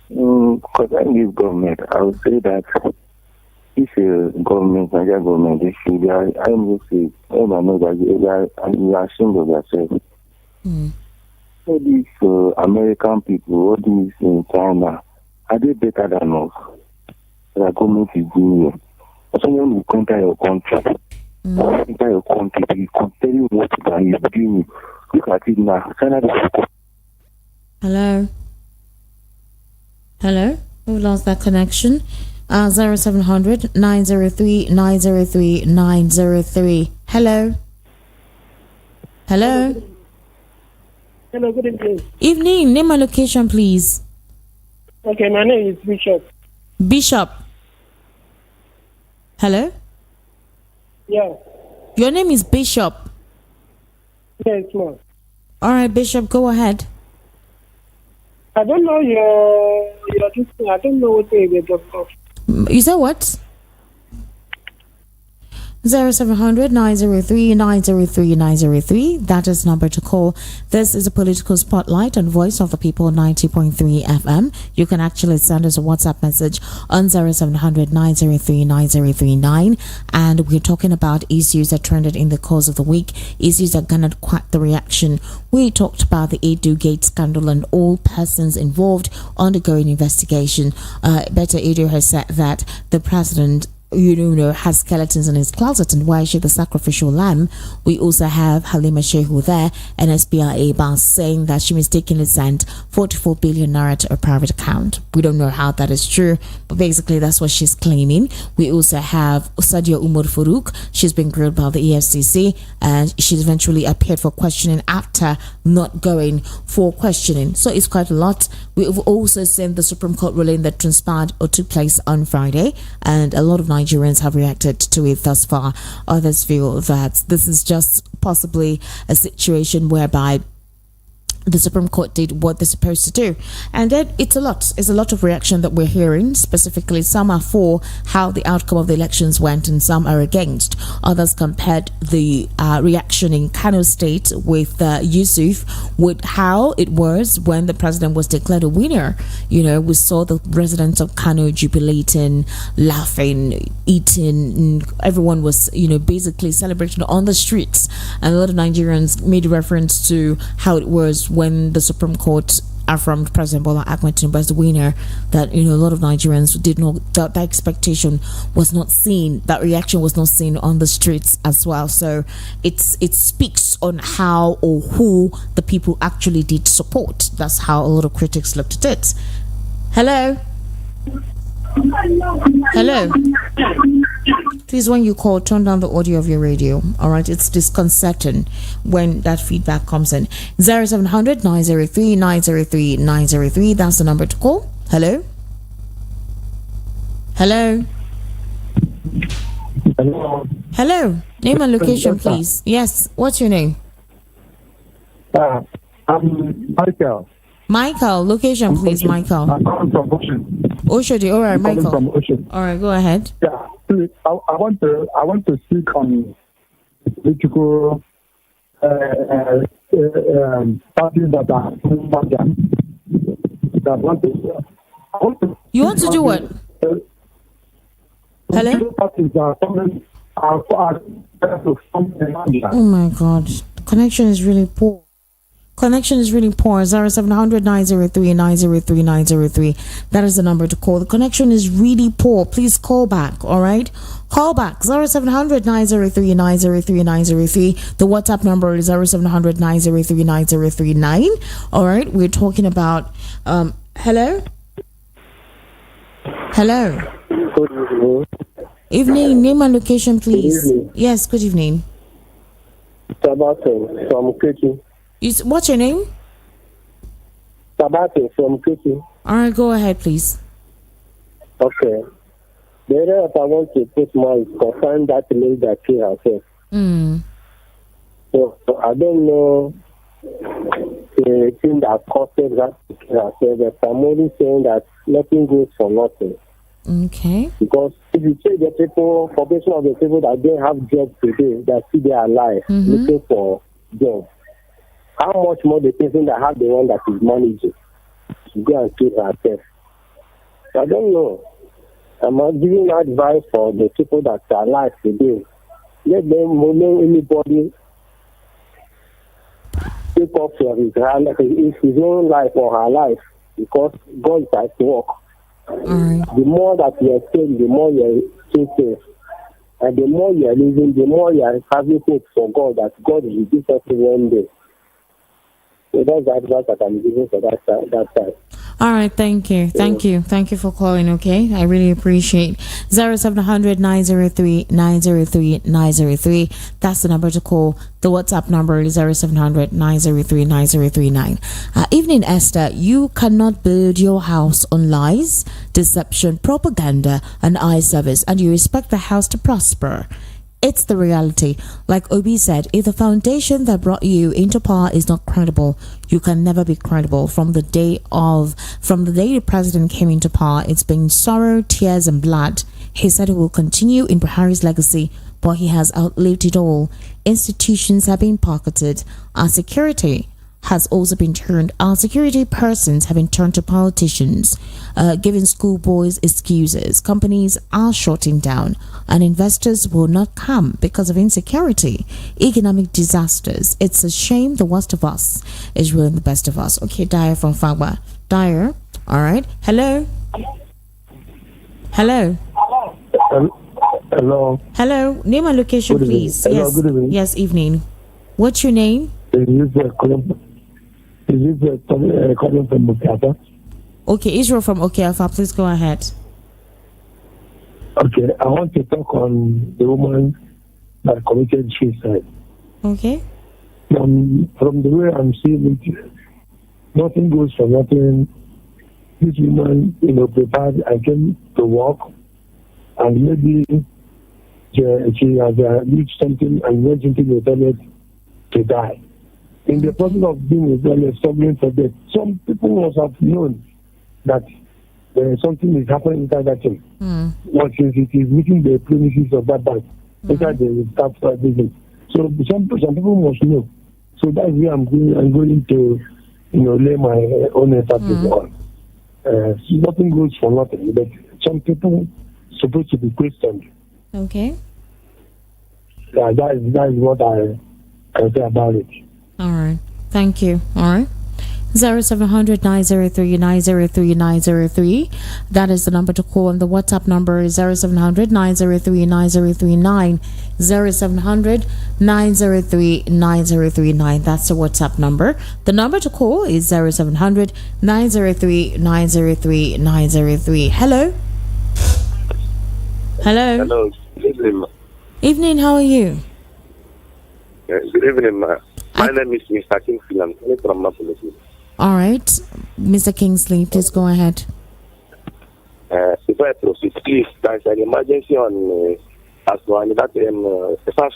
Concerning this government, I would say that if Nigeria government, they should be, I know that they are ashamed of themselves. All these American people, all these in China, are they better than us? The government is doing it. Someone will enter your country. Enter your country, they can tell you what they are doing. Look at it now. Hello? We lost that connection. 0700 903 903 903. Hello? Hello, good evening. Evening. Name and location, please. Okay, my name is Bishop. Hello? Yeah. Your name is Bishop. Yes, ma'am. All right, Bishop, go ahead. I don't know your I don't know what they talk of. You said what? 0700 903 903 903. That is number to call. This is a political spotlight on Voice of the People 90.3 FM. You can actually send us a WhatsApp message on 0700 903 9039. And we're talking about issues that trended in the course of the week, issues that garnered quite the reaction. We talked about the Edu Gate scandal and all persons involved undergoing investigation. Better Edu has said that the president has skeletons in his closet, and why is she the sacrificial lamb? We also have Halima Shehu there, and SBI boss saying that she mistakenly sent 44 billion naira to a private account. We don't know how that is true, but basically that's what she's claiming. We also have Sadia Umar Farouk. She's been grilled by the EFCC, and she's eventually appeared for questioning after not going for questioning. So it's quite a lot. We've also seen the Supreme Court ruling that transpired or took place on Friday, and a lot of Nigerians Nigerians have reacted to it thus far. Others feel that this is just possibly a situation whereby the Supreme Court did what they're supposed to do. And then it's a lot of reaction that we're hearing. Specifically, some are for how the outcome of the elections went and some are against. Others compared the reaction in Kano State with Yusuf with how it was when the president was declared a winner. You know, we saw the residents of Kano jubilating, laughing, eating. Everyone was, basically celebrating on the streets. And a lot of Nigerians made reference to how it was when the Supreme Court affirmed President Bola Ahmed Tinubu as the winner, that a lot of Nigerians did not, that expectation was not seen, that reaction was not seen on the streets as well. So it speaks on how or who the people actually did support. That's how a lot of critics looked at it. Hello. Please, when you call, turn down the audio of your radio. All right, it's disconcerting when that feedback comes in. 0700 903 903 903. That's the number to call. Hello. Name and location, please. Yes. What's your name? I'm Michael, location, please, Michael. I'm calling from Ocean. Oshodi, all right, Michael. From Ocean. All right, go ahead. Yeah, please. I want to speak on political parties that are You want to do what? Hello? Parties are Oh my God, the connection is really poor. 0700 903 903 903. That is the number to call. The connection is really poor. Please call back. All right, call back. 0700 903 903 903. The WhatsApp number is 0700 903 9039. All right, we're talking about hello. Good evening. Evening. Name and location, please. Yes, good evening. Sabate from Ketu. What's your name? Sabate from Ketu. All right, go ahead, please. Okay. The area that I want to put more is concern that lady that killed herself. So I don't know the thing that caused that to kill herself, but I'm only saying that nothing goes for nothing. Okay. Because if you take the people, population of the people that don't have jobs today, that see they are alive, looking for jobs, how much more the person that have the one that is managing to go and kill herself? I don't know. I'm not giving advice for the people that are alive today. Let them know anybody take up for his own life or her life, because God has to work. The more that you are saved, the more you are safe. And the more you are living, the more you are having hope for God, that God will do something one day. So that's the advice that I'm giving for that time. All right, thank you for calling. Okay, I really appreciate 0700 903 903 903. That's the number to call. The WhatsApp number is 0700 903 9039. Evening, Esther. You cannot build your house on lies, deception, propaganda, and eye service, and you expect the house to prosper. It's the reality. Like Obi said, if the foundation that brought you into power is not credible, you can never be credible. From the day the president came into power, it's been sorrow, tears, and blood. He said he will continue in Buhari's legacy, but he has outlived it all. Institutions have been pocketed. Our security has also been turned. Our security persons have been turned to politicians, giving schoolboys excuses. Companies are shutting down, and investors will not come because of insecurity, economic disasters. It's a shame the worst of us is ruining the best of us. Okay, Dyer from Fagba. Dyer, all right. Hello. Hello. Name and location, please. Hello, yes. Good evening. Yes, evening. What's your name? Is this calling from Okinawa? Okay, Israel from Okinawa. Please go ahead. Okay, I want to talk on the woman that committed suicide. Okay. From the way I'm seeing it, nothing goes for nothing. This woman, prepared and came to work and maybe she has reached something and went into the toilet to die. In the process of being in the toilet, struggling for death, some people must have known that something is happening inside that thing. But since it is meeting the premises of that bank, inside the staff business. So some people must know. So that's where I'm going to, lay my own emphasis on. Nothing goes for nothing, but some people supposed to be questioned. Okay. Yeah, that is what I say about it. All right. Thank you. All right. 0700 903 903 903. That is the number to call, and the WhatsApp number is 0700 903 9039. 0700 903 9039. That's the WhatsApp number. The number to call is 0700 903 903 903. Hello. Hello. Hello. Good evening, ma. Evening. How are you? Good evening, ma. My name is Mr. Kingsley. I'm calling from Napoli. All right, Mr. Kingsley, please go ahead. Before I proceed, please, there's an emergency on Aswani, that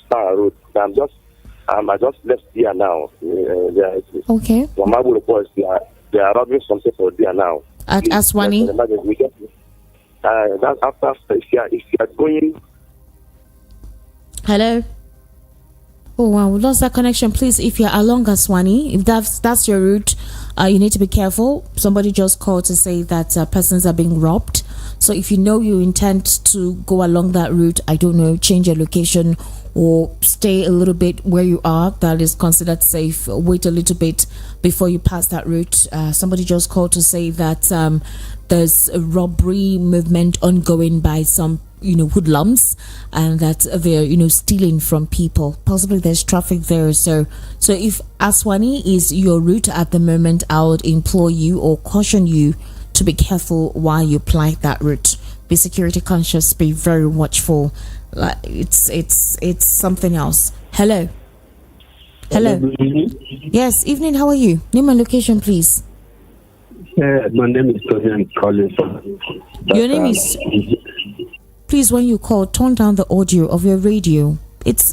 Star Road. I just left there now. Okay. From Abu reports, they are robbing some people there now. At Please, Aswani? That's after, if you are going. Hello? Oh wow, we lost that connection. Please, if you're along Aswani, if that's your route, you need to be careful. Somebody just called to say that persons are being robbed. So if you know you intend to go along that route, I don't know, change your location or stay a little bit where you are. That is considered safe. Wait a little bit before you pass that route. Somebody just called to say that there's a robbery movement ongoing by some hoodlums, and that they're stealing from people. Possibly there's traffic there. So if Aswani is your route at the moment, I would implore you or caution you to be careful while you apply that route. Be security conscious, be very watchful. It's something else. Hello. Yes, evening. How are you? Name and location, please. My name is Tony. I'm calling from. Your name is. Please, when you call, turn down the audio of your radio.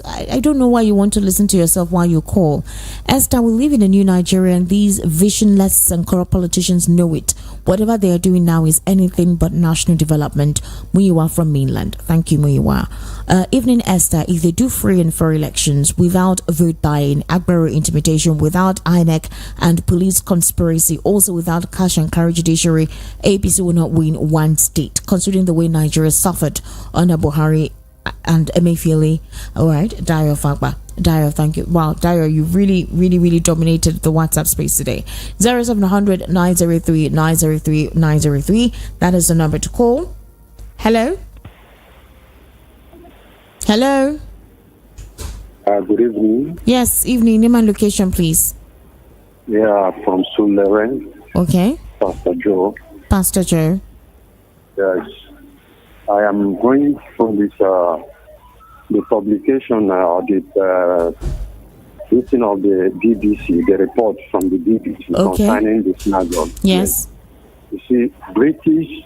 I don't know why you want to listen to yourself while you call. Esther, we live in a new Nigeria, and these visionless and corrupt politicians know it. Whatever they are doing now is anything but national development. Muyiwa from mainland. Thank you, Muyiwa. Evening, Esther. If they do free and fair elections without vote buying, Agbero intimidation, without INEC and police conspiracy, also without cash and carry judiciary, APC will not win one state. Considering the way Nigeria suffered under Buhari and Emefiele. All right, Dio Fagba. Dio, thank you. Wow, Dio, you really dominated the WhatsApp space today. 0700 903 903 903. That is the number to call. Hello. Hello. Good evening. Yes, evening. Name and location, please. Yeah, from Suleren. Okay. Pastor Joe. Pastor Joe. Yes. I am going from this the publication or the listing of the BBC, the report from the BBC concerning the synagogue. Yes. You see, British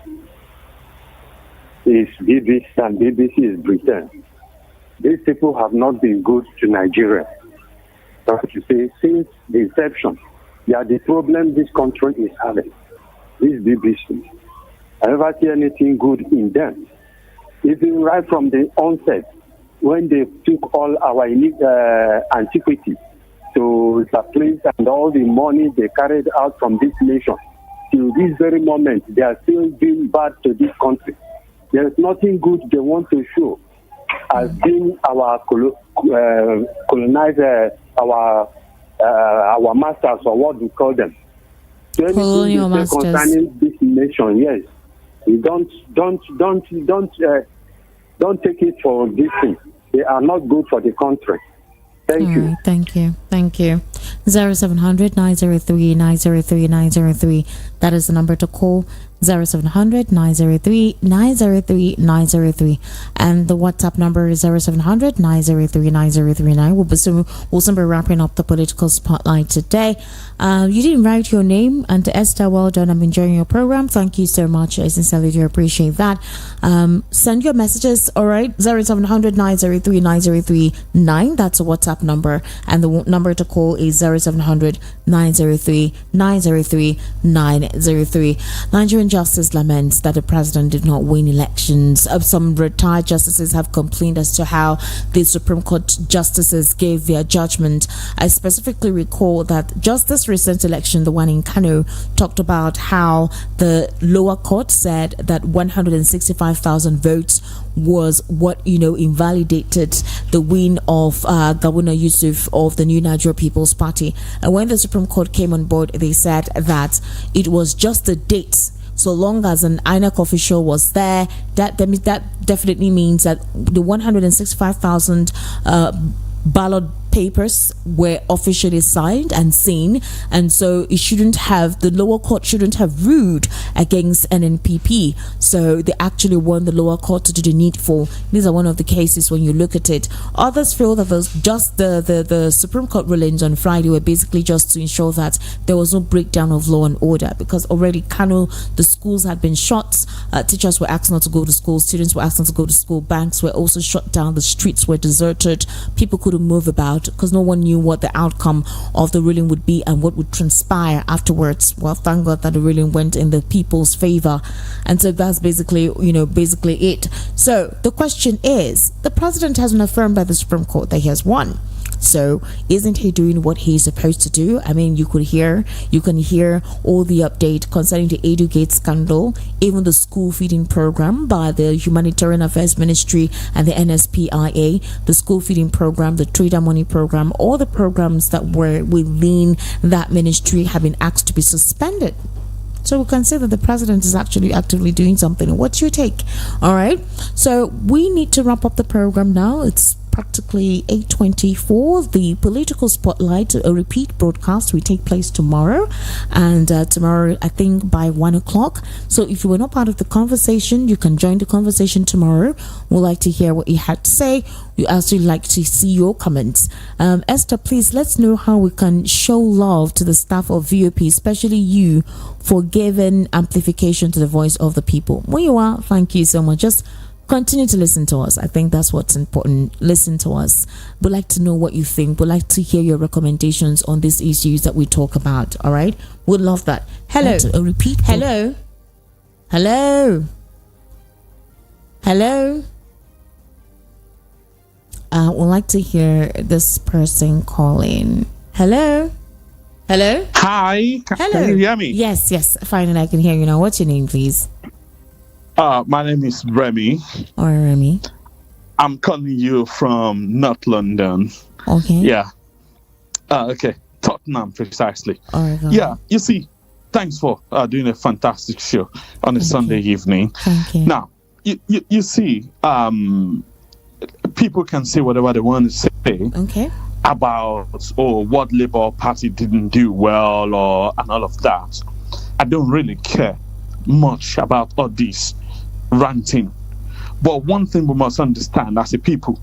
is BBC and BBC is Britain. These people have not been good to Nigeria. But you see, since the inception, they are the problem this country is having. This BBC. I never see anything good in them. Even right from the onset, when they took all our antiquity to the place and all the money they carried out from this nation, till this very moment, they are still being bad to this country. There is nothing good they want to show as being our colonizer, our masters, or what we call them. So colonial masters concerning this nation, yes. You don't take it for this thing. They are not good for the country. Thank you. Thank you. 0700 903 903 903. That is the number to call. 0700 903 903 903, and the WhatsApp number is 0700 903 9039. We'll soon be wrapping up the political spotlight today. You didn't write your name, and Esther, well done. I'm enjoying your program. Thank you so much. I sincerely do appreciate that. Send your messages, all right? 0700 903 9039. That's a WhatsApp number, and the number to call is 0700 903 903 903. Nigerian Justice laments that the president did not win elections. Some retired justices have complained as to how the Supreme Court justices gave their judgment. I specifically recall that just this recent election, the one in Kano, talked about how the lower court said that 165,000 votes was what invalidated the win of Governor Yusuf of the New Nigeria People's Party. And when the Supreme Court came on board, they said that it was just the dates. So long as an INEC official was there, that definitely means that the 165,000 ballot papers were officially signed and seen, and so the lower court shouldn't have ruled against NNPP. So they actually want the lower court to do the needful. These are one of the cases when you look at it. Others feel that the Supreme Court rulings on Friday were basically just to ensure that there was no breakdown of law and order, because already Kano, the schools had been shut, teachers were asked not to go to school, students were asked not to go to school, banks were also shut down, the streets were deserted, people couldn't move about because no one knew what the outcome of the ruling would be and what would transpire afterwards. Well, thank God that the ruling went in the people's favor, and so that's basically it. So the question is, the president has been affirmed by the Supreme Court that he has won. So isn't he doing what he's supposed to do? I mean, you can hear all the update concerning the Edugate scandal, even the school feeding program by the Humanitarian Affairs Ministry and the NSPIA, the school feeding program, the trader money program, all the programs that were within that ministry have been asked to be suspended. So we can say that the president is actually actively doing something. What's your take? All right. So we need to wrap up the program now. It's practically 8:24. The political spotlight, a repeat broadcast, will take place tomorrow, and tomorrow I think by 1 o'clock. So if you were not part of the conversation, you can join the conversation tomorrow. We'd like to hear what you had to say. We actually like to see your comments. Esther, please let's know how we can show love to the staff of VOP, especially you, for giving amplification to the voice of the people. Where you are, thank you so much. Just continue to listen to us. I think that's what's important. Listen to us. We'd like to know what you think. We'd like to hear your recommendations on these issues that we talk about. All right? We'd love that. Hello. Repeat. Hello. Hello. Hello. We'd like to hear this person calling. Hello. Hello. Hi. Hello. Can you hear me? Yes. Finally, I can hear you now. What's your name, please? My name is Remy. Or Remy. I'm calling you from North London. Okay. Yeah. Okay. Tottenham, precisely. Oregon. Yeah. You see, thanks for doing a fantastic show on a Sunday evening. Thank you. Now, you see, people can say whatever they want to say. Okay. About what Labour Party didn't do well and all of that. I don't really care much about all this ranting, but one thing we must understand as a people,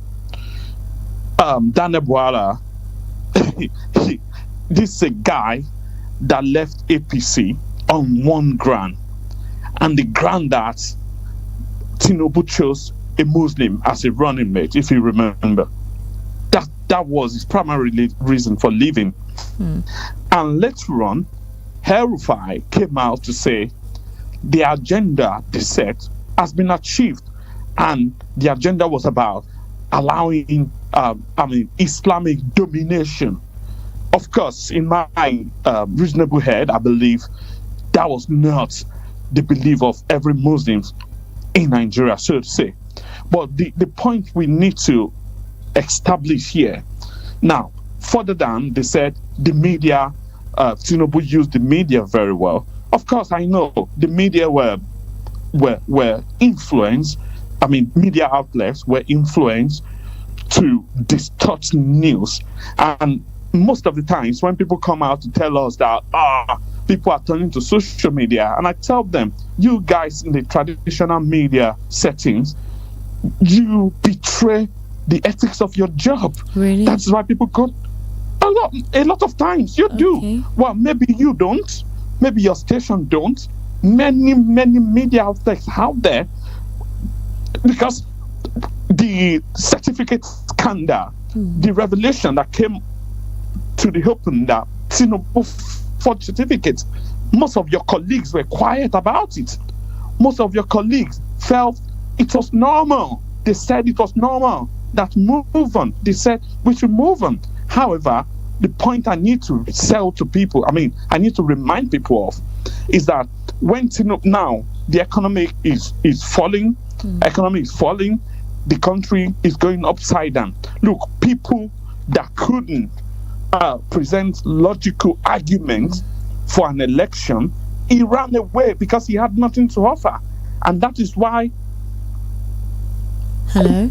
Daniel Bwala, this is a guy that left APC on one ground, and the ground that Tinubu chose a Muslim as a running mate, if you remember. That was his primary reason for leaving. And later on, El-Rufai came out to say the agenda they set has been achieved, and the agenda was about allowing Islamic domination. Of course, in my reasonable head, I believe that was not the belief of every Muslim in Nigeria, so to say. But the point we need to establish here now, further down, they said the media, Tinubu used the media very well. Of course, I know the media were influenced. I mean, media outlets were influenced to distort news, and most of the times when people come out to tell us that people are turning to social media, and I tell them, you guys in the traditional media settings, you betray the ethics of your job. Really? That's why people go a lot of times. You do. Well, maybe you don't. Maybe your station don't. Many media outlets out there, because the certificate scandal, the revelation that came to the open that Tinubu forged certificates, most of your colleagues were quiet about it. Most of your colleagues felt it was normal. They said it was normal. That move on. They said we should move on. However, the point I need to sell to people, I need to remind people of, is that when now the economy is falling, economy is falling, the country is going upside down. Look, people that couldn't present logical arguments for an election, he ran away because he had nothing to offer. And that is why. Hello?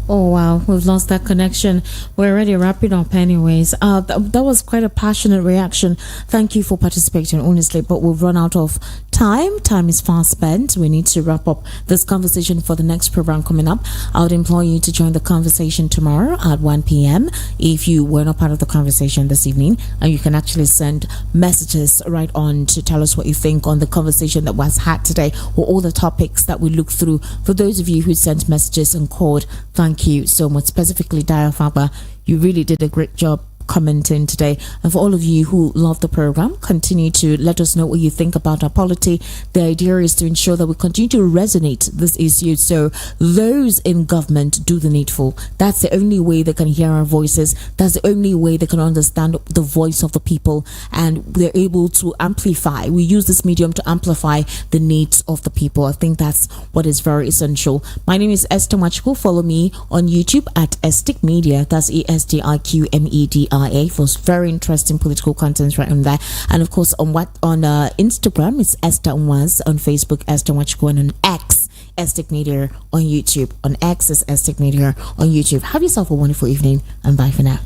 Oh wow, we've lost that connection. We're already wrapping up anyways. That was quite a passionate reaction. Thank you for participating, honestly, but we've run out of time. Time is fast spent. We need to wrap up this conversation for the next program coming up. I would implore you to join the conversation tomorrow at 1 p.m. if you were not part of the conversation this evening, and you can actually send messages right on to tell us what you think on the conversation that was had today, or all the topics that we looked through. For those of you who sent messages and called, thank you so much. Specifically, Diafaba, you really did a great job commenting today. And for all of you who love the program, continue to let us know what you think about our polity. The idea is to ensure that we continue to resonate this issue, so those in government do the needful. That's the only way they can hear our voices. That's the only way they can understand the voice of the people, and they're able to amplify. We use this medium to amplify the needs of the people. I think that's what is very essential. My name is Esther Machiku. Follow me on YouTube at Estic Media. That's ESTIQMEDIA for very interesting political content right on there. And of course on Instagram it's Esther Onwas, on Facebook Esther Machiku, and on X Estic Media on YouTube. On X is Estic Media on YouTube. Have yourself a wonderful evening, and bye for now.